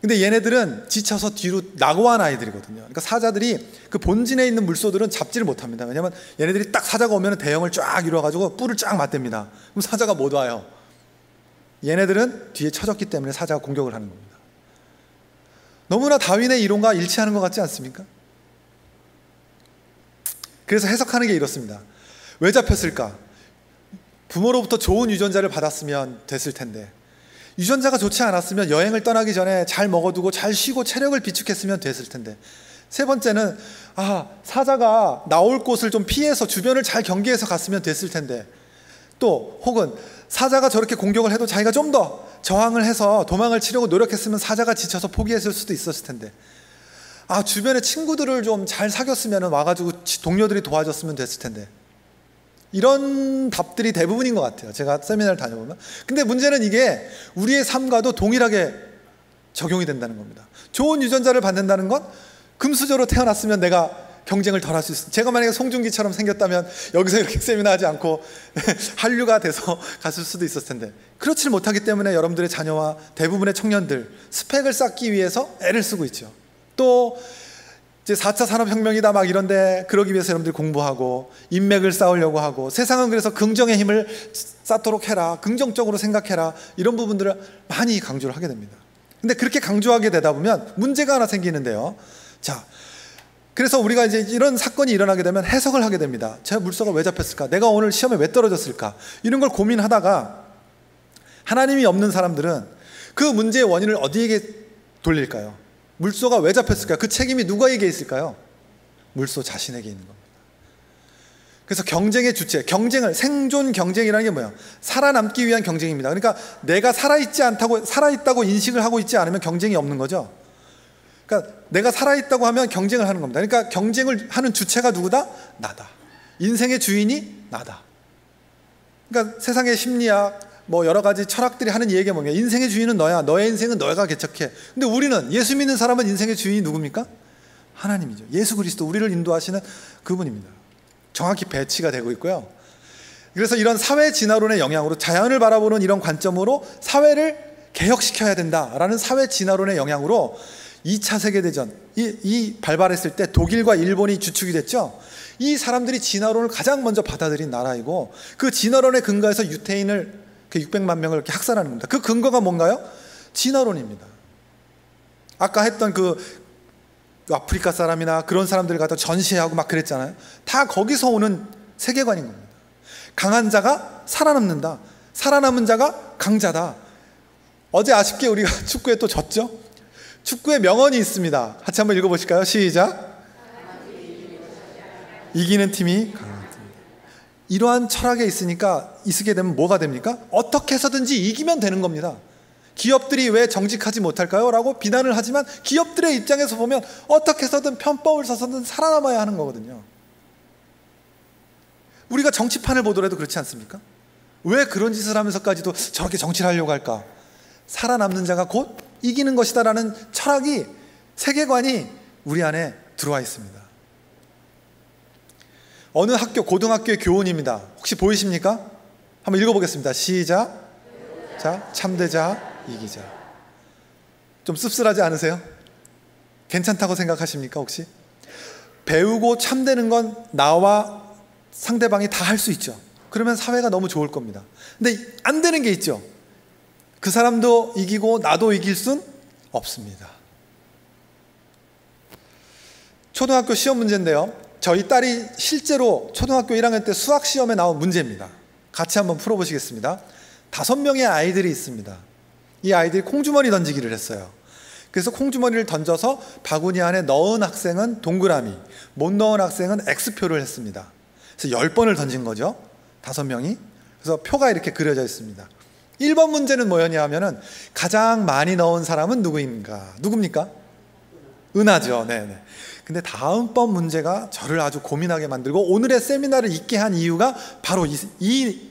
A: 근데 얘네들은 지쳐서 뒤로 낙오한 아이들이거든요. 그러니까 사자들이 그 본진에 있는 물소들은 잡지를 못합니다. 왜냐하면 얘네들이 딱 사자가 오면 대형을 쫙 이루어가지고 뿔을 쫙 맞댑니다. 그럼 사자가 못 와요. 얘네들은 뒤에 쳐졌기 때문에 사자가 공격을 하는 겁니다. 너무나 다윈의 이론과 일치하는 것 같지 않습니까? 그래서 해석하는 게 이렇습니다. 왜 잡혔을까? 부모로부터 좋은 유전자를 받았으면 됐을 텐데, 유전자가 좋지 않았으면 여행을 떠나기 전에 잘 먹어두고 잘 쉬고 체력을 비축했으면 됐을 텐데, 세 번째는 사자가 나올 곳을 좀 피해서 주변을 잘 경계해서 갔으면 됐을 텐데, 또 혹은 사자가 저렇게 공격을 해도 자기가 좀 더 저항을 해서 도망을 치려고 노력했으면 사자가 지쳐서 포기했을 수도 있었을 텐데, 주변에 친구들을 좀 잘 사귀었으면 와가지고 동료들이 도와줬으면 됐을 텐데, 이런 답들이 대부분인 것 같아요, 제가 세미나를 다녀보면. 근데 문제는 이게 우리의 삶과도 동일하게 적용이 된다는 겁니다. 좋은 유전자를 받는다는 건 금수저로 태어났으면 내가 경쟁을 덜 할 수 있어요. 제가 만약에 송중기처럼 생겼다면 여기서 이렇게 세미나 하지 않고 한류가 돼서 갔을 수도 있었을 텐데, 그렇지 못하기 때문에 여러분들의 자녀와 대부분의 청년들 스펙을 쌓기 위해서 애를 쓰고 있죠. 또 이제 4차 산업혁명이다 막 이런데 그러기 위해서 여러분들이 공부하고 인맥을 쌓으려고 하고, 세상은 그래서 긍정의 힘을 쌓도록 해라, 긍정적으로 생각해라, 이런 부분들을 많이 강조를 하게 됩니다. 근데 그렇게 강조하게 되다 보면 문제가 하나 생기는데요. 자, 그래서 우리가 이제 이런 사건이 일어나게 되면 해석을 하게 됩니다. 제 물소가 왜 잡혔을까? 내가 오늘 시험에 왜 떨어졌을까? 이런 걸 고민하다가 하나님이 없는 사람들은 그 문제의 원인을 어디에게 돌릴까요? 물소가 왜 잡혔을까요? 그 책임이 누구에게 있을까요? 물소 자신에게 있는 겁니다. 그래서 경쟁의 주체, 생존 경쟁이라는 게 뭐예요? 살아남기 위한 경쟁입니다. 그러니까 내가 살아있다고 인식을 하고 있지 않으면 경쟁이 없는 거죠. 그러니까 내가 살아있다고 하면 경쟁을 하는 겁니다. 그러니까 경쟁을 하는 주체가 누구다? 나다. 인생의 주인이 나다. 그러니까 세상의 심리학, 뭐 여러 가지 철학들이 하는 얘기가 뭐냐? 인생의 주인은 너야. 너의 인생은 너가 개척해. 근데 우리는, 예수 믿는 사람은 인생의 주인이 누굽니까? 하나님이죠. 예수 그리스도, 우리를 인도하시는 그분입니다. 정확히 배치가 되고 있고요. 그래서 이런 사회 진화론의 영향으로, 자연을 바라보는 이런 관점으로 사회를 개혁시켜야 된다라는 사회 진화론의 영향으로 2차 세계대전 이 발발했을 때 독일과 일본이 주축이 됐죠. 이 사람들이 진화론을 가장 먼저 받아들인 나라이고, 그 진화론의 근거에서 유태인을 600만 명을 이렇게 학살하는 겁니다. 그 근거가 뭔가요? 진화론입니다. 아까 했던 그 아프리카 사람이나 그런 사람들을 갖다 전시하고 막 그랬잖아요. 다 거기서 오는 세계관인 겁니다. 강한 자가 살아남는다. 살아남은 자가 강자다. 어제 아쉽게 우리가 축구에 또 졌죠? 축구에 명언이 있습니다. 같이 한번 읽어보실까요? 시작. 이기는 팀이 강합니다. 이러한 철학에 있게 되면 뭐가 됩니까? 어떻게 해서든지 이기면 되는 겁니다. 기업들이 왜 정직하지 못할까요? 라고 비난을 하지만 기업들의 입장에서 보면 어떻게 해서든 편법을 써서든 살아남아야 하는 거거든요. 우리가 정치판을 보더라도 그렇지 않습니까? 왜 그런 짓을 하면서까지도 저렇게 정치를 하려고 할까? 살아남는 자가 곧 이기는 것이다 라는 철학이, 세계관이 우리 안에 들어와 있습니다. 어느 학교, 고등학교의 교훈입니다. 혹시 보이십니까? 한번 읽어보겠습니다. 시작. 자, 참되자, 이기자. 좀 씁쓸하지 않으세요? 괜찮다고 생각하십니까 혹시? 배우고 참되는 건 나와 상대방이 다 할 수 있죠. 그러면 사회가 너무 좋을 겁니다. 근데 안 되는 게 있죠. 그 사람도 이기고 나도 이길 순 없습니다. 초등학교 시험 문제인데요, 저희 딸이 실제로 초등학교 1학년 때 수학 시험에 나온 문제입니다. 같이 한번 풀어보시겠습니다. 5명의 아이들이 있습니다. 이 아이들이 콩주머니 던지기를 했어요. 그래서 콩주머니를 던져서 바구니 안에 넣은 학생은 동그라미, 못 넣은 학생은 X표를 했습니다. 그래서 10번을 던진 거죠, 5명이. 그래서 표가 이렇게 그려져 있습니다. 1번 문제는 뭐였냐 하면은 가장 많이 넣은 사람은 누굽니까? 은하죠. 네네. 근데 다음번 문제가 저를 아주 고민하게 만들고 오늘의 세미나를 있게 한 이유가 바로 이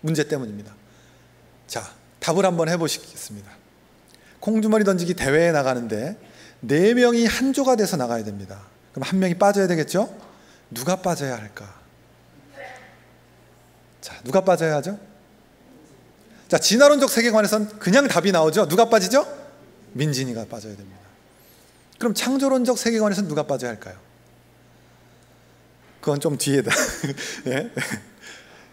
A: 문제 때문입니다. 자, 답을 한번 해보시겠습니다. 콩주머니 던지기 대회에 나가는데 4명이 한 조가 돼서 나가야 됩니다. 그럼 1명이 빠져야 되겠죠? 누가 빠져야 할까? 자, 누가 빠져야 하죠? 자, 진화론적 세계관에선 그냥 답이 나오죠. 누가 빠지죠? 민진이가 빠져야 됩니다. 그럼 창조론적 세계관에서는 누가 빠져야 할까요? 그건 좀 뒤에다. 예?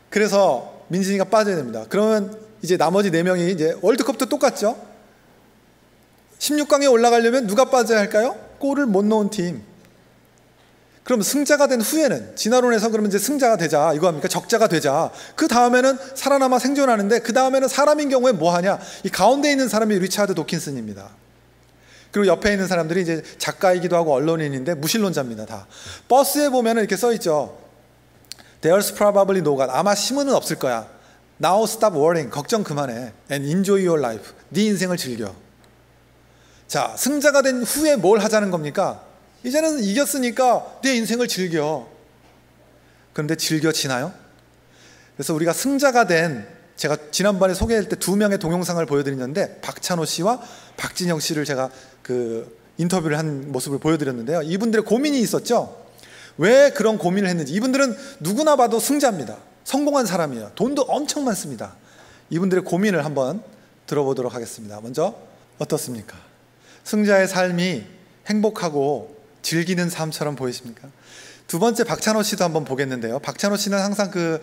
A: 그래서 민진이가 빠져야 됩니다. 그러면 이제 나머지 4명이 이제 월드컵도 똑같죠. 16강에 올라가려면 누가 빠져야 할까요? 골을 못 넣은 팀. 그럼 승자가 된 후에는, 진화론에서 그러면 이제 승자가 되자 이거 합니까? 적자가 되자. 그 다음에는 살아남아 생존하는데 그 다음에는 사람인 경우에 뭐 하냐? 이 가운데 있는 사람이 리차드 도킨슨입니다. 그리고 옆에 있는 사람들이 이제 작가이기도 하고 언론인인데 무신론자입니다. 다. 버스에 보면 이렇게 써 있죠. There's probably no God. 아마 심은은 없을 거야. Now stop worrying. 걱정 그만해. And enjoy your life. 네 인생을 즐겨. 자, 승자가 된 후에 뭘 하자는 겁니까? 이제는 이겼으니까 내 인생을 즐겨. 그런데 즐겨지나요? 그래서 우리가 승자가 된, 제가 지난번에 소개할 때 2명의 동영상을 보여드렸는데 박찬호 씨와 박진영 씨를 제가 그 인터뷰를 한 모습을 보여드렸는데요. 이분들의 고민이 있었죠. 왜 그런 고민을 했는지. 이분들은 누구나 봐도 승자입니다. 성공한 사람이에요. 돈도 엄청 많습니다. 이분들의 고민을 한번 들어보도록 하겠습니다. 먼저 어떻습니까? 승자의 삶이 행복하고 즐기는 삶처럼 보이십니까? 두 번째 박찬호 씨도 한번 보겠는데요. 박찬호 씨는 항상 그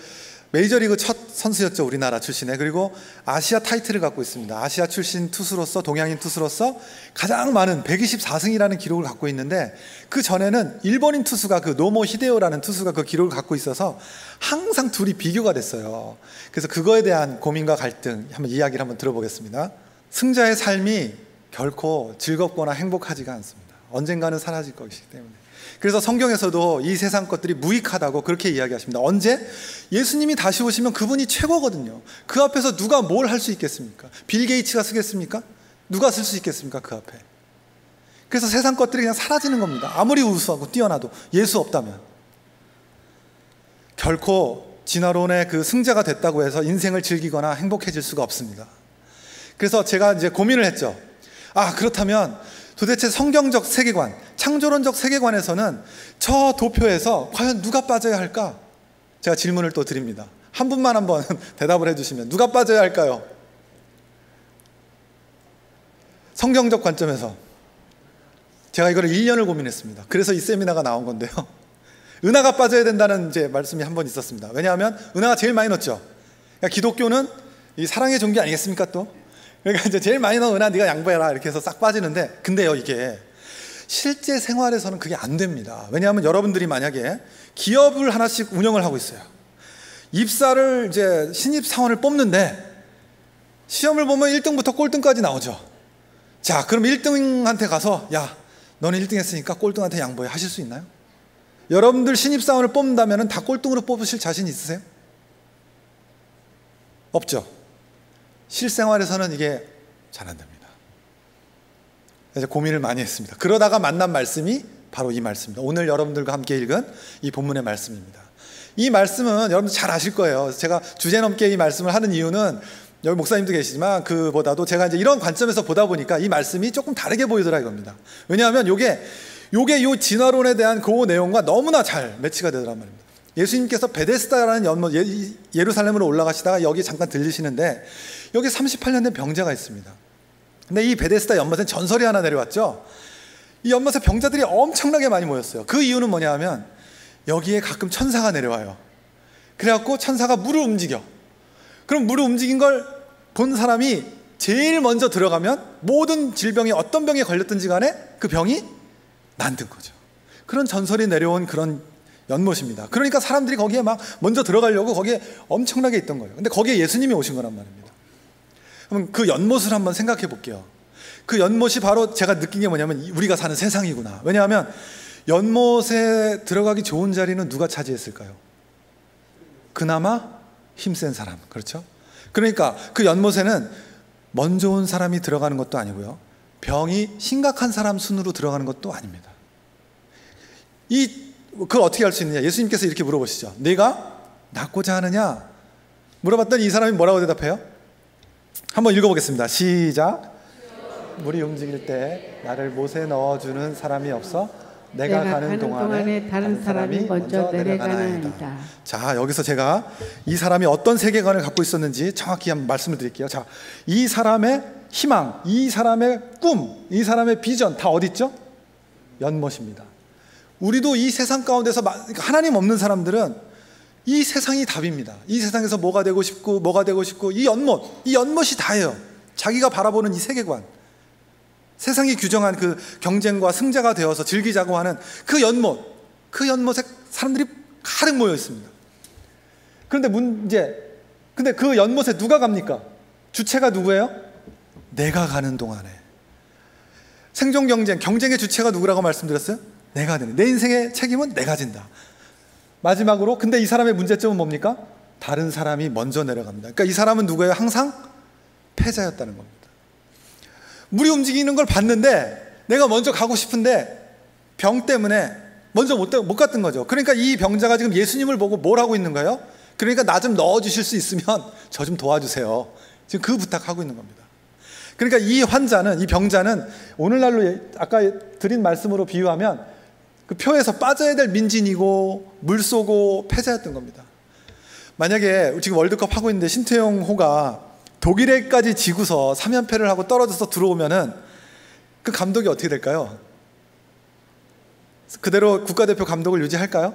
A: 메이저리그 첫 선수였죠. 우리나라 출신에. 그리고 아시아 타이틀을 갖고 있습니다. 아시아 출신 투수로서, 동양인 투수로서 가장 많은 124승이라는 기록을 갖고 있는데, 그 전에는 일본인 투수가, 그 노모 히데오라는 투수가 그 기록을 갖고 있어서 항상 둘이 비교가 됐어요. 그래서 그거에 대한 고민과 갈등, 한번 이야기를 한번 들어보겠습니다. 승자의 삶이 결코 즐겁거나 행복하지가 않습니다. 언젠가는 사라질 것이기 때문에. 그래서 성경에서도 이 세상 것들이 무익하다고 그렇게 이야기하십니다. 언제? 예수님이 다시 오시면 그분이 최고거든요. 그 앞에서 누가 뭘 할 수 있겠습니까? 빌 게이츠가 쓰겠습니까? 누가 쓸 수 있겠습니까? 그 앞에. 그래서 세상 것들이 그냥 사라지는 겁니다. 아무리 우수하고 뛰어나도 예수 없다면. 결코 진화론의 그 승자가 됐다고 해서 인생을 즐기거나 행복해질 수가 없습니다. 그래서 제가 이제 고민을 했죠. 아, 그렇다면 도대체 성경적 세계관, 창조론적 세계관에서는 저 도표에서 과연 누가 빠져야 할까? 제가 질문을 또 드립니다. 한 분만 한번 대답을 해주시면 누가 빠져야 할까요? 성경적 관점에서. 제가 이거를 1년을 고민했습니다. 그래서 이 세미나가 나온 건데요. 은하가 빠져야 된다는 이제 말씀이 한 번 있었습니다. 왜냐하면 은하가 제일 많이 넣었죠. 그러니까 기독교는 이 사랑의 종교 아니겠습니까 또? 그러니까 이제 제일 많이 넣은 은하 네가 양보해라 이렇게 해서 싹 빠지는데, 근데요, 이게 실제 생활에서는 그게 안 됩니다. 왜냐하면 여러분들이 만약에 기업을 하나씩 운영을 하고 있어요. 입사를 이제 신입 사원을 뽑는데 시험을 보면 1등부터 꼴등까지 나오죠. 자, 그럼 1등한테 가서 야, 너는 1등 했으니까 꼴등한테 양보해 하실 수 있나요? 여러분들 신입 사원을 뽑는다면 다 꼴등으로 뽑으실 자신 있으세요? 없죠. 실생활에서는 이게 잘 안 됩니다. 그래서 고민을 많이 했습니다. 그러다가 만난 말씀이 바로 이 말씀입니다. 오늘 여러분들과 함께 읽은 이 본문의 말씀입니다. 이 말씀은 여러분들 잘 아실 거예요. 제가 주제넘게 이 말씀을 하는 이유는 여기 목사님도 계시지만 그보다도 제가 이제 이런 관점에서 보다 보니까 이 말씀이 조금 다르게 보이더라 이겁니다. 왜냐하면 요게 이 진화론에 대한 그 내용과 너무나 잘 매치가 되더란 말입니다. 예수님께서 베데스다라는 연못, 예루살렘으로 올라가시다가 여기 잠깐 들리시는데 여기 38년 된 병자가 있습니다. 근데 이 베데스다 연못엔 전설이 하나 내려왔죠. 이 연못에 병자들이 엄청나게 많이 모였어요. 그 이유는 뭐냐 하면 여기에 가끔 천사가 내려와요. 그래갖고 천사가 물을 움직여. 그럼 물을 움직인 걸 본 사람이 제일 먼저 들어가면 모든 질병이 어떤 병에 걸렸든지 간에 그 병이 낫는 거죠. 그런 전설이 내려온 그런 연못입니다. 그러니까 사람들이 거기에 막 먼저 들어가려고 거기에 엄청나게 있던 거예요. 근데 거기에 예수님이 오신 거란 말입니다. 그럼 그 연못을 한번 생각해 볼게요. 그 연못이 바로 제가 느낀 게 뭐냐면 우리가 사는 세상이구나. 왜냐하면 연못에 들어가기 좋은 자리는 누가 차지했을까요? 그나마 힘센 사람. 그렇죠? 그러니까 그 연못에는 먼저 온 사람이 들어가는 것도 아니고요, 병이 심각한 사람 순으로 들어가는 것도 아닙니다. 그걸 어떻게 할 수 있느냐? 예수님께서 이렇게 물어보시죠. 네가 낫고자 하느냐? 물어봤더니 이 사람이 뭐라고 대답해요? 한번 읽어보겠습니다. 시작. 물이 움직일 때 나를 못에 넣어주는 사람이 없어 내가 가는 동안에 다른 사람이 먼저 내려가나이다. 자, 여기서 제가 이 사람이 어떤 세계관을 갖고 있었는지 정확히 한번 말씀을 드릴게요. 자, 이 사람의 희망, 이 사람의 꿈, 이 사람의 비전 다 어디 있죠? 연못입니다. 우리도 이 세상 가운데서 하나님 없는 사람들은 이 세상이 답입니다. 이 세상에서 뭐가 되고 싶고 이 연못이 다예요. 자기가 바라보는 이 세계관, 세상이 규정한 그 경쟁과 승자가 되어서 즐기자고 하는 그 연못에 사람들이 가득 모여 있습니다. 근데 그 연못에 누가 갑니까? 주체가 누구예요? 내가 가는 동안에. 생존 경쟁의 주체가 누구라고 말씀드렸어요? 내가 되는. 내 인생의 책임은 내가 진다. 마지막으로, 근데 이 사람의 문제점은 뭡니까? 다른 사람이 먼저 내려갑니다. 그러니까 이 사람은 누구예요? 항상 패자였다는 겁니다. 물이 움직이는 걸 봤는데 내가 먼저 가고 싶은데 병 때문에 먼저 못 갔던 거죠. 그러니까 이 병자가 지금 예수님을 보고 뭘 하고 있는 거예요? 그러니까 나 좀 넣어주실 수 있으면 저 좀 도와주세요. 지금 그 부탁하고 있는 겁니다. 그러니까 이 환자는, 이 병자는 오늘날로 아까 드린 말씀으로 비유하면 그 표에서 빠져야 될 민진이고 물쏘고 패자였던 겁니다. 만약에 지금 월드컵 하고 있는데 신태용 호가 독일에까지 지고서 3연패를 하고 떨어져서 들어오면은 그 감독이 어떻게 될까요? 그대로 국가대표 감독을 유지할까요?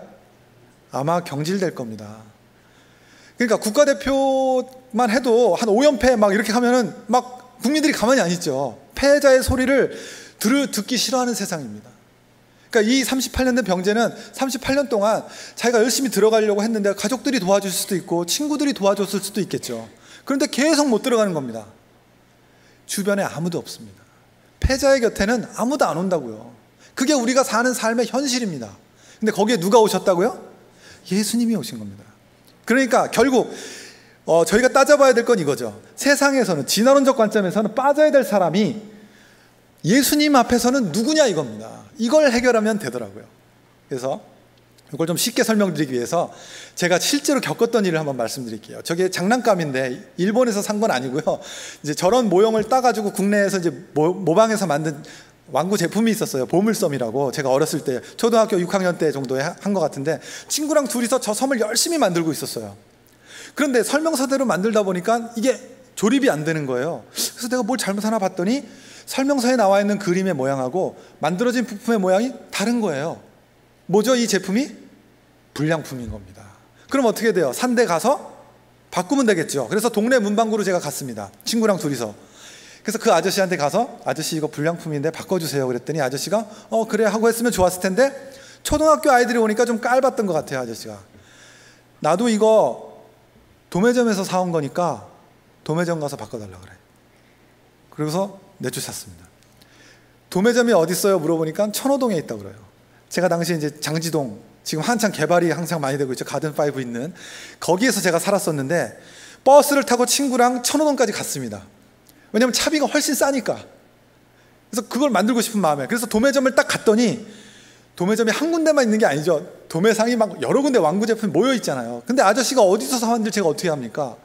A: 아마 경질될 겁니다. 그러니까 국가대표만 해도 한 5연패 막 이렇게 하면은 막 국민들이 가만히 안 있죠. 패자의 소리를 듣기 싫어하는 세상입니다. 그러니까 이 38년 된 병제는 38년 동안 자기가 열심히 들어가려고 했는데 가족들이 도와줄 수도 있고 친구들이 도와줬을 수도 있겠죠. 그런데 계속 못 들어가는 겁니다. 주변에 아무도 없습니다. 패자의 곁에는 아무도 안 온다고요. 그게 우리가 사는 삶의 현실입니다. 근데 거기에 누가 오셨다고요? 예수님이 오신 겁니다. 그러니까 결국 저희가 따져봐야 될 건 이거죠. 세상에서는, 진화론적 관점에서는 빠져야 될 사람이 예수님 앞에서는 누구냐 이겁니다. 이걸 해결하면 되더라고요. 그래서 이걸 좀 쉽게 설명드리기 위해서 제가 실제로 겪었던 일을 한번 말씀드릴게요. 저게 장난감인데 일본에서 산 건 아니고요. 이제 저런 모형을 따가지고 국내에서 이제 모방해서 만든 완구 제품이 있었어요. 보물섬이라고. 제가 어렸을 때 초등학교 6학년 때 정도에 한 것 같은데 친구랑 둘이서 저 섬을 열심히 만들고 있었어요. 그런데 설명서대로 만들다 보니까 이게 조립이 안 되는 거예요. 그래서 내가 뭘 잘못하나 봤더니 설명서에 나와 있는 그림의 모양하고 만들어진 부품의 모양이 다른 거예요. 뭐죠? 이 제품이 불량품인 겁니다. 그럼 어떻게 돼요? 산 데 가서 바꾸면 되겠죠. 그래서 동네 문방구로 제가 갔습니다. 친구랑 둘이서. 그래서 그 아저씨한테 가서 아저씨 이거 불량품인데 바꿔주세요 그랬더니 아저씨가 그래 하고 했으면 좋았을 텐데 초등학교 아이들이 오니까 좀 깔봤던 것 같아요. 아저씨가. 나도 이거 도매점에서 사온 거니까 도매점 가서 바꿔달라 그래. 그래서 내쫓았습니다. 도매점이 어디 있어요? 물어보니까 천호동에 있다고 그래요. 제가 당시 이제 장지동, 지금 한창 개발이 항상 많이 되고 있죠. 가든5 있는 거기에서 제가 살았었는데 버스를 타고 친구랑 천호동까지 갔습니다. 왜냐면 차비가 훨씬 싸니까. 그래서 그걸 만들고 싶은 마음에. 그래서 도매점을 딱 갔더니 도매점이 한 군데만 있는 게 아니죠. 도매상이 막 여러 군데 완구 제품이 모여 있잖아요. 근데 아저씨가 어디서 사왔는지 제가 어떻게 합니까?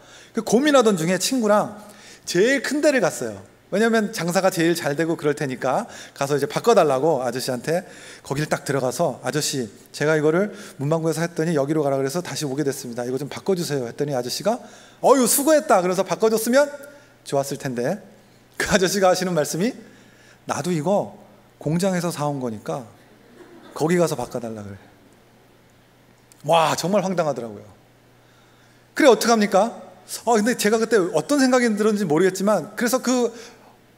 A: 고민하던 중에 친구랑 제일 큰 데를 갔어요. 왜냐면 장사가 제일 잘 되고 그럴 테니까 가서 이제 바꿔달라고 아저씨한테 거기를 딱 들어가서 아저씨 제가 이거를 문방구에서 했더니 여기로 가라 그래서 다시 오게 됐습니다. 이거 좀 바꿔주세요 했더니 아저씨가 어유 수고했다. 그래서 바꿔줬으면 좋았을 텐데 그 아저씨가 하시는 말씀이 나도 이거 공장에서 사온 거니까 거기 가서 바꿔달라 그래. 와, 정말 황당하더라고요. 그래 어떡합니까? 근데 제가 그때 어떤 생각이 들었는지 모르겠지만, 그래서 그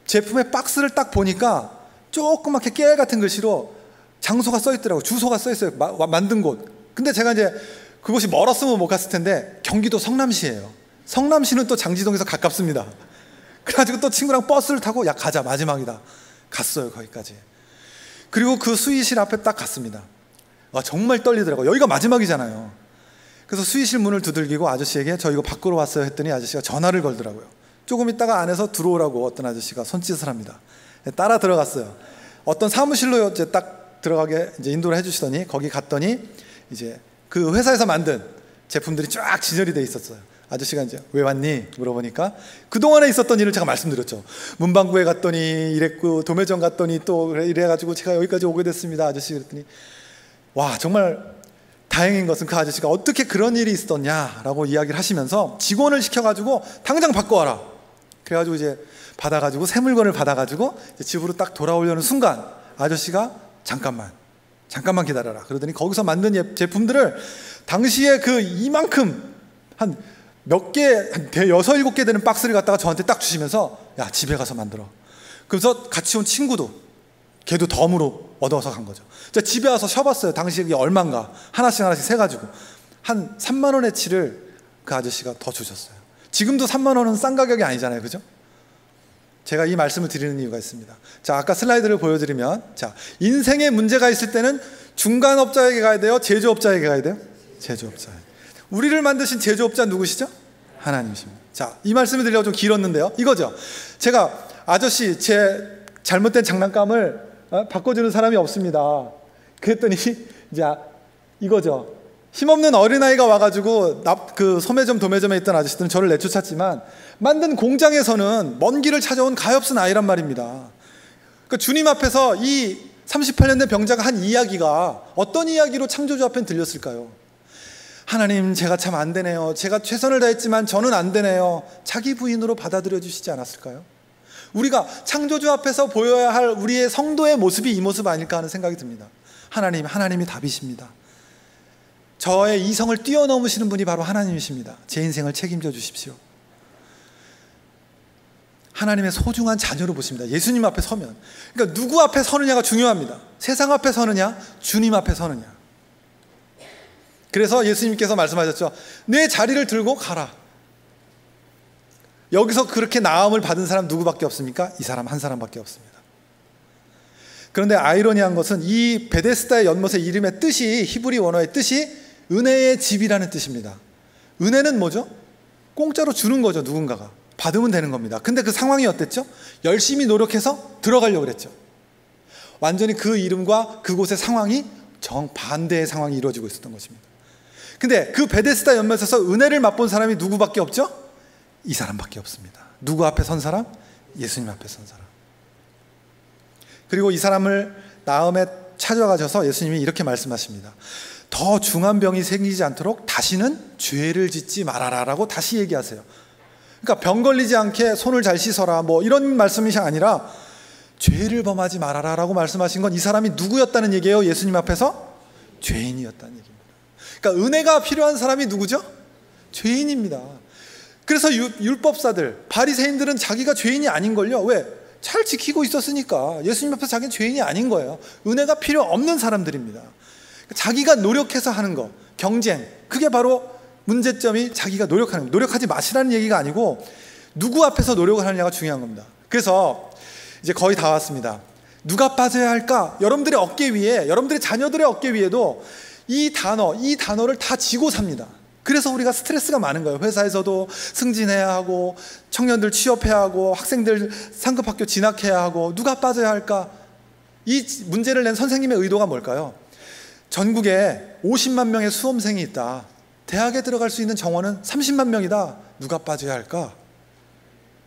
A: 제품의 박스를 딱 보니까 조그맣게 깨알 같은 글씨로 장소가 써 있더라고요. 주소가 써 있어요. 만든 곳. 근데 제가 이제 그곳이 멀었으면 못 갔을 텐데 경기도 성남시예요. 성남시는 또 장지동에서 가깝습니다. 그래가지고 또 친구랑 버스를 타고 야 가자, 마지막이다. 갔어요, 거기까지. 그리고 그 수의실 앞에 딱 갔습니다. 정말 떨리더라고요. 여기가 마지막이잖아요. 그래서 수의실 문을 두들기고 아저씨에게 저 이거 바꾸러 왔어요 했더니 아저씨가 전화를 걸더라고요. 조금 있다가 안에서 들어오라고 어떤 아저씨가 손짓을 합니다. 따라 들어갔어요. 어떤 사무실로 이제 딱 들어가게 이제 인도를 해주시더니 거기 갔더니 이제 그 회사에서 만든 제품들이 쫙 진열이 돼 있었어요. 아저씨가 이제 왜 왔니? 물어보니까 그동안에 있었던 일을 제가 말씀드렸죠. 문방구에 갔더니 이랬고 도매점 갔더니 또 이래가지고 제가 여기까지 오게 됐습니다. 아저씨 그랬더니 와, 정말 다행인 것은 그 아저씨가 어떻게 그런 일이 있었냐라고 이야기를 하시면서 직원을 시켜가지고 당장 바꿔와라. 그래가지고 이제 받아가지고 새 물건을 받아가지고 집으로 딱 돌아오려는 순간 아저씨가 잠깐만 기다려라. 그러더니 거기서 만든 제품들을 당시에 그 이만큼 한 몇 개, 한 6, 7개 되는 박스를 갖다가 저한테 딱 주시면서 야, 집에 가서 만들어. 그래서 같이 온 친구도 걔도 덤으로 얻어서 간 거죠. 제가 집에 와서 쉬어봤어요. 당시에 이게 얼마인가 하나씩 세가지고 한 3만 원어치를 그 아저씨가 더 주셨어요. 지금도 3만 원은 싼 가격이 아니잖아요, 그죠? 제가 이 말씀을 드리는 이유가 있습니다. 자, 아까 슬라이드를 보여드리면, 자, 인생에 문제가 있을 때는 중간업자에게 가야 돼요? 제조업자에게 가야 돼요? 제조업자에게. 우리를 만드신 제조업자 누구시죠? 하나님이십니다. 자, 이 말씀을 드리려고 좀 길었는데요. 이거죠. 제가 아저씨 제 잘못된 장난감을 바꿔주는 사람이 없습니다. 그랬더니 이제 이거죠. 힘없는 어린아이가 와가지고 그 소매점 도매점에 있던 아저씨들은 저를 내쫓았지만 만든 공장에서는 먼 길을 찾아온 가엾은 아이란 말입니다. 그러니까 주님 앞에서 이 38년 된 병자가 한 이야기가 어떤 이야기로 창조주 앞엔 들렸을까요? 하나님, 제가 참 안 되네요. 제가 최선을 다했지만 저는 안 되네요. 자기 부인으로 받아들여 주시지 않았을까요? 우리가 창조주 앞에서 보여야 할 우리의 성도의 모습이 이 모습 아닐까 하는 생각이 듭니다. 하나님이 답이십니다. 저의 이성을 뛰어넘으시는 분이 바로 하나님이십니다. 제 인생을 책임져 주십시오. 하나님의 소중한 자녀로 보십니다. 예수님 앞에 서면. 그러니까 누구 앞에 서느냐가 중요합니다. 세상 앞에 서느냐, 주님 앞에 서느냐. 그래서 예수님께서 말씀하셨죠. 내 자리를 들고 가라. 여기서 그렇게 나음을 받은 사람 누구밖에 없습니까? 이 사람 한 사람밖에 없습니다. 그런데 아이러니한 것은 이 베데스다의 연못의 이름의 뜻이, 히브리 원어의 뜻이 은혜의 집이라는 뜻입니다. 은혜는 뭐죠? 공짜로 주는 거죠. 누군가가 받으면 되는 겁니다. 근데 그 상황이 어땠죠? 열심히 노력해서 들어가려고 그랬죠. 완전히 그 이름과 그곳의 상황이 정반대의 상황이 이루어지고 있었던 것입니다. 근데 그 베데스다 연못에서 은혜를 맛본 사람이 누구밖에 없죠? 이 사람밖에 없습니다. 누구 앞에 선 사람? 예수님 앞에 선 사람. 그리고 이 사람을 나음에 찾아가셔서 예수님이 이렇게 말씀하십니다. 더 중한 병이 생기지 않도록 다시는 죄를 짓지 말아라 라고 다시 얘기하세요. 그러니까 병 걸리지 않게 손을 잘 씻어라 뭐 이런 말씀이 아니라 죄를 범하지 말아라 라고 말씀하신 건 이 사람이 누구였다는 얘기예요? 예수님 앞에서 죄인이었다는 얘기입니다. 그러니까 은혜가 필요한 사람이 누구죠? 죄인입니다. 그래서 율법사들, 바리새인들은 자기가 죄인이 아닌걸요. 왜? 잘 지키고 있었으니까. 예수님 앞에서 자기는 죄인이 아닌 거예요. 은혜가 필요 없는 사람들입니다. 자기가 노력해서 하는 거, 경쟁, 그게 바로 문제점이 자기가 노력하는 거. 노력하지 마시라는 얘기가 아니고 누구 앞에서 노력을 하느냐가 중요한 겁니다. 그래서 이제 거의 다 왔습니다. 누가 빠져야 할까? 여러분들의 어깨 위에, 여러분들의 자녀들의 어깨 위에도 이 단어를 다 지고 삽니다. 그래서 우리가 스트레스가 많은 거예요. 회사에서도 승진해야 하고 청년들 취업해야 하고 학생들 상급학교 진학해야 하고 누가 빠져야 할까? 이 문제를 낸 선생님의 의도가 뭘까요? 전국에 50만 명의 수험생이 있다. 대학에 들어갈 수 있는 정원은 30만 명이다. 누가 빠져야 할까?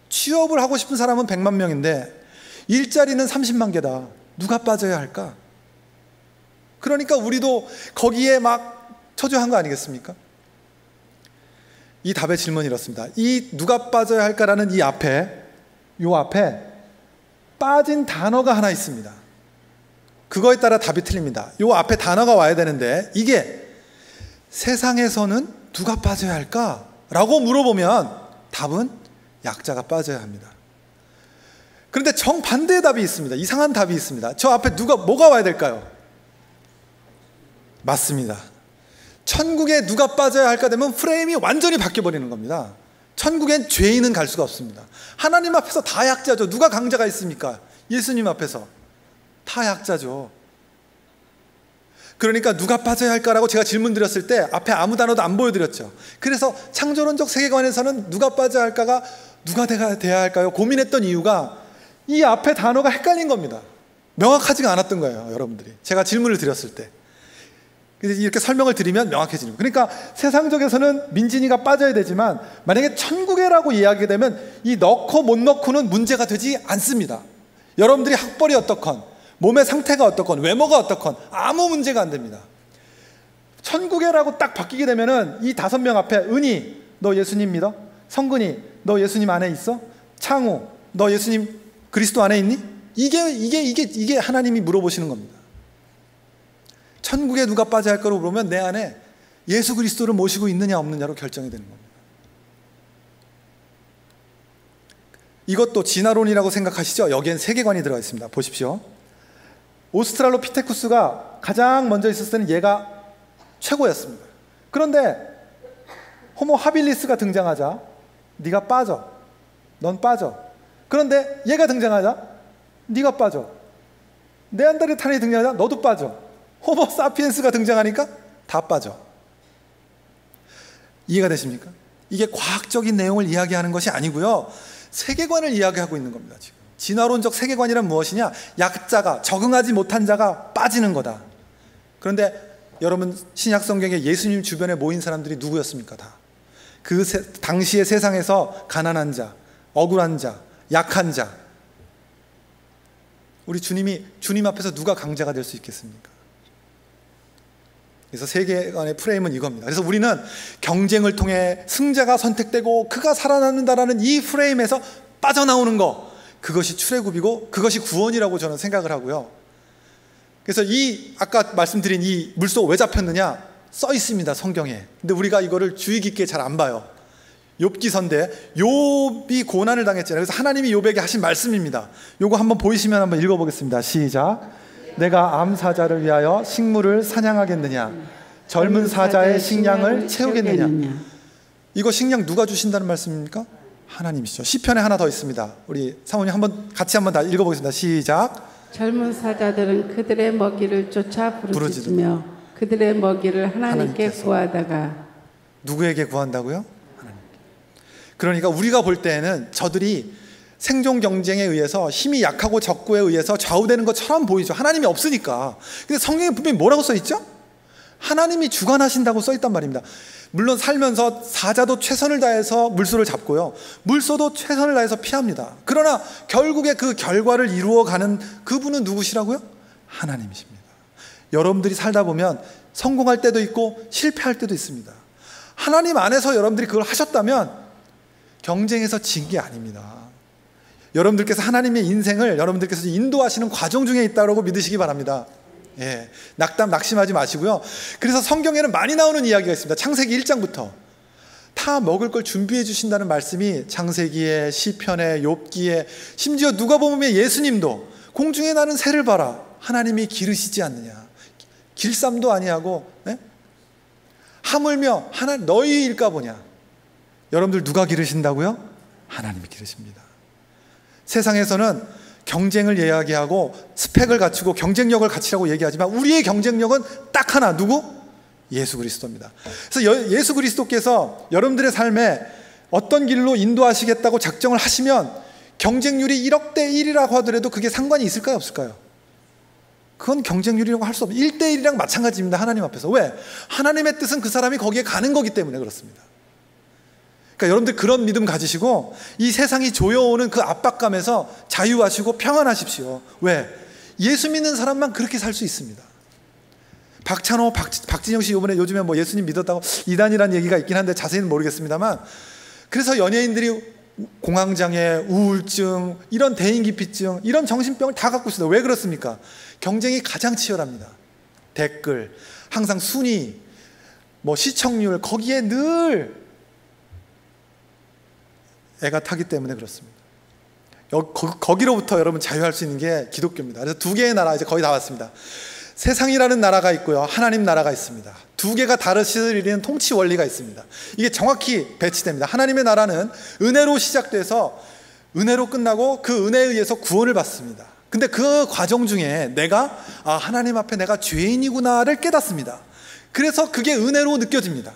A: 취업을 하고 싶은 사람은 100만 명인데 일자리는 30만 개다. 누가 빠져야 할까? 그러니까 우리도 거기에 막 초조한 거 아니겠습니까? 이 답의 질문이 이렇습니다. 이 누가 빠져야 할까라는 이 앞에 요 앞에 빠진 단어가 하나 있습니다. 그거에 따라 답이 틀립니다. 요 앞에 단어가 와야 되는데 이게 세상에서는 누가 빠져야 할까? 라고 물어보면 답은 약자가 빠져야 합니다. 그런데 정반대의 답이 있습니다. 이상한 답이 있습니다. 저 앞에 뭐가 와야 될까요? 맞습니다. 천국에 누가 빠져야 할까 되면 프레임이 완전히 바뀌어버리는 겁니다. 천국엔 죄인은 갈 수가 없습니다. 하나님 앞에서 다 약자죠. 누가 강자가 있습니까? 예수님 앞에서 다 약자죠. 그러니까 누가 빠져야 할까라고 제가 질문 드렸을 때 앞에 아무 단어도 안 보여드렸죠. 그래서 창조론적 세계관에서는 누가 빠져야 할까가 누가 돼야 할까요? 고민했던 이유가 이 앞에 단어가 헷갈린 겁니다. 명확하지가 않았던 거예요, 여러분들이. 제가 질문을 드렸을 때. 이렇게 설명을 드리면 명확해지는 거예요. 그러니까 세상적에서는 민진이가 빠져야 되지만 만약에 천국에라고 이야기하게 되면 이 넣고 못 넣고는 문제가 되지 않습니다. 여러분들이 학벌이 어떻건 몸의 상태가 어떻건 외모가 어떻건 아무 문제가 안 됩니다. 천국에라고 딱 바뀌게 되면은 이 5명 앞에 은희, 너 예수님 믿어? 성근이, 너 예수님 안에 있어? 창우, 너 예수님 그리스도 안에 있니? 이게 하나님이 물어보시는 겁니다. 천국에 누가 빠져야 할 거로 물으면 내 안에 예수 그리스도를 모시고 있느냐 없느냐로 결정이 되는 겁니다. 이것도 진화론이라고 생각하시죠? 여기엔 세계관이 들어가 있습니다. 보십시오. 오스트랄로피테쿠스가 가장 먼저 있었을 때는 얘가 최고였습니다. 그런데 호모 하빌리스가 등장하자 네가 빠져. 넌 빠져. 그런데 얘가 등장하자 네가 빠져. 네안데르탈이 등장하자 너도 빠져. 호모 사피엔스가 등장하니까 다 빠져. 이해가 되십니까? 이게 과학적인 내용을 이야기하는 것이 아니고요, 세계관을 이야기하고 있는 겁니다. 지금 진화론적 세계관이란 무엇이냐? 약자가, 적응하지 못한 자가 빠지는 거다. 그런데 여러분, 신약 성경에 예수님 주변에 모인 사람들이 누구였습니까? 다 그 당시의 세상에서 가난한 자, 억울한 자, 약한 자. 우리 주님 앞에서 누가 강자가 될 수 있겠습니까? 그래서 세계관의 프레임은 이겁니다. 그래서 우리는 경쟁을 통해 승자가 선택되고 그가 살아남는다라는 이 프레임에서 빠져나오는 거, 그것이 출애굽이고 그것이 구원이라고 저는 생각을 하고요. 그래서 아까 말씀드린 이 물속 왜 잡혔느냐 써 있습니다, 성경에. 근데 우리가 이거를 주의 깊게 잘 안 봐요. 욥기서인데 욥이 고난을 당했잖아요. 그래서 하나님이 욥에게 하신 말씀입니다. 요거 한번 보이시면 한번 읽어보겠습니다. 시작. 내가 암사자를 위하여 식물을 사냥하겠느냐? 젊은 사자의 식량을 채우겠느냐? 이거 식량 누가 주신다는 말씀입니까? 하나님이시죠. 시편에 하나 더 있습니다. 우리 사모님 같이 한번 다 읽어보겠습니다. 시작.
B: 젊은 사자들은 그들의 먹이를 쫓아 부르짖으며 그들의 먹이를 하나님께 구하다가.
A: 누구에게 구한다고요? 하나님께. 그러니까 우리가 볼 때에는 저들이 생존 경쟁에 의해서 힘이 약하고 적고에 의해서 좌우되는 것처럼 보이죠. 하나님이 없으니까. 근데 성경에 분명히 뭐라고 써 있죠? 하나님이 주관하신다고 써 있단 말입니다. 물론 살면서 사자도 최선을 다해서 물소를 잡고요, 물소도 최선을 다해서 피합니다. 그러나 결국에 그 결과를 이루어가는 그분은 누구시라고요? 하나님이십니다. 여러분들이 살다 보면 성공할 때도 있고 실패할 때도 있습니다. 하나님 안에서 여러분들이 그걸 하셨다면 경쟁에서 진 게 아닙니다. 여러분들께서 하나님의 인생을 여러분들께서 인도하시는 과정 중에 있다고 믿으시기 바랍니다. 예, 낙심하지 마시고요. 그래서 성경에는 많이 나오는 이야기가 있습니다. 창세기 1장부터 다 먹을 걸 준비해 주신다는 말씀이 창세기에, 시편에, 욥기에, 심지어 누가복음에 예수님도 공중에 나는 새를 봐라, 하나님이 기르시지 않느냐, 길쌈도 아니하고 하물며 너희 일까 보냐. 여러분들 누가 기르신다고요? 하나님이 기르십니다. 세상에서는 경쟁을 이야기하고 스펙을 갖추고 경쟁력을 갖추라고 얘기하지만 우리의 경쟁력은 딱 하나, 누구? 예수 그리스도입니다. 그래서 예수 그리스도께서 여러분들의 삶에 어떤 길로 인도하시겠다고 작정을 하시면 경쟁률이 1억 대 1이라고 하더라도 그게 상관이 있을까요, 없을까요? 그건 경쟁률이라고 할 수 없어요. 1대 1이랑 마찬가지입니다, 하나님 앞에서. 왜? 하나님의 뜻은 그 사람이 거기에 가는 거기 때문에 그렇습니다. 그러니까 여러분들 그런 믿음 가지시고 이 세상이 조여오는 그 압박감에서 자유하시고 평안하십시오. 왜? 예수 믿는 사람만 그렇게 살 수 있습니다. 박찬호, 박진영 씨 요즘에 예수님 믿었다고 이단이라는 얘기가 있긴 한데 자세히는 모르겠습니다만, 그래서 연예인들이 공황장애, 우울증, 이런 대인기피증, 이런 정신병을 다 갖고 있어요. 왜 그렇습니까? 경쟁이 가장 치열합니다. 댓글, 항상 순위, 시청률, 거기에 늘 애가 타기 때문에 그렇습니다. 거기로부터 여러분 자유할 수 있는 게 기독교입니다. 그래서 두 개의 나라, 이제 거의 다 왔습니다. 세상이라는 나라가 있고요, 하나님 나라가 있습니다. 두 개가 다르시는 통치 원리가 있습니다. 이게 정확히 배치됩니다. 하나님의 나라는 은혜로 시작돼서 은혜로 끝나고 그 은혜에 의해서 구원을 받습니다. 근데 그 과정 중에 내가 하나님 앞에 내가 죄인이구나를 깨닫습니다. 그래서 그게 은혜로 느껴집니다.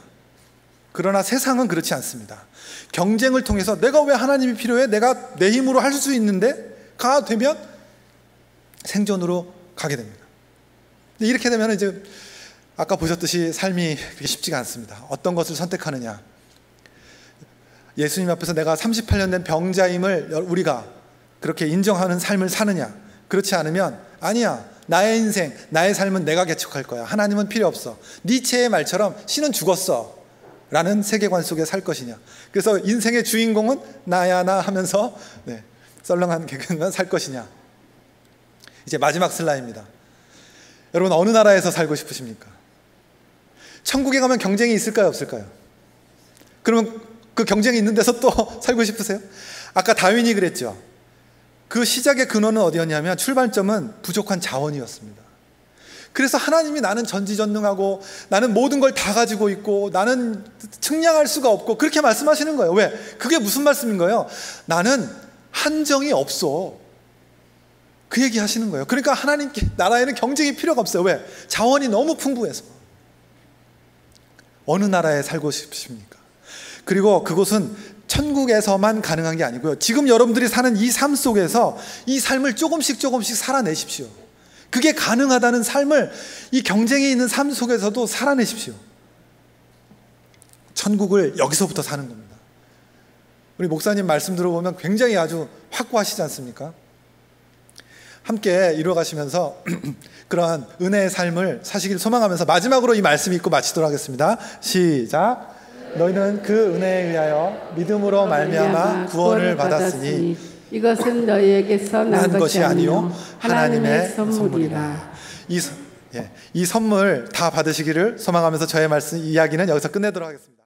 A: 그러나 세상은 그렇지 않습니다. 경쟁을 통해서 내가 왜 하나님이 필요해? 내가 내 힘으로 할 수 있는데 가 되면 생존으로 가게 됩니다. 이렇게 되면 이제 아까 보셨듯이 삶이 그렇게 쉽지가 않습니다. 어떤 것을 선택하느냐. 예수님 앞에서 내가 38년 된 병자임을 우리가 그렇게 인정하는 삶을 사느냐. 그렇지 않으면 아니야, 나의 인생, 나의 삶은 내가 개척할 거야, 하나님은 필요 없어, 니체의 말처럼 신은 죽었어 라는 세계관 속에 살 것이냐. 그래서 인생의 주인공은 나야 나 하면서 썰렁한 개그만 살 것이냐. 이제 마지막 슬라이드입니다. 여러분, 어느 나라에서 살고 싶으십니까? 천국에 가면 경쟁이 있을까요, 없을까요? 그러면 그 경쟁이 있는 데서 또 살고 싶으세요? 아까 다윈이 그랬죠. 그 시작의 근원은 어디였냐면 출발점은 부족한 자원이었습니다. 그래서 하나님이 나는 전지전능하고 나는 모든 걸 다 가지고 있고 나는 측량할 수가 없고 그렇게 말씀하시는 거예요. 왜? 그게 무슨 말씀인 거예요? 나는 한정이 없어, 그 얘기 하시는 거예요. 그러니까 하나님께 나라에는 경쟁이 필요가 없어요. 왜? 자원이 너무 풍부해서. 어느 나라에 살고 싶으십니까? 그리고 그곳은 천국에서만 가능한 게 아니고요, 지금 여러분들이 사는 이 삶 속에서 이 삶을 조금씩 살아내십시오. 그게 가능하다는 삶을 이 경쟁이 있는 삶 속에서도 살아내십시오. 천국을 여기서부터 사는 겁니다. 우리 목사님 말씀 들어보면 굉장히 아주 확고하시지 않습니까? 함께 이루어가시면서 그러한 은혜의 삶을 사시길 소망하면서 마지막으로 이 말씀 읽고 마치도록 하겠습니다. 시작. 너희는 그 은혜에 의하여 믿음으로 말미암아 구원을 받았으니
B: 이것은 너희에게서 난 것이 아니요 하나님의
A: 선물이라. 이 선물 다 받으시기를 소망하면서 저의 말씀 이야기는 여기서 끝내도록 하겠습니다.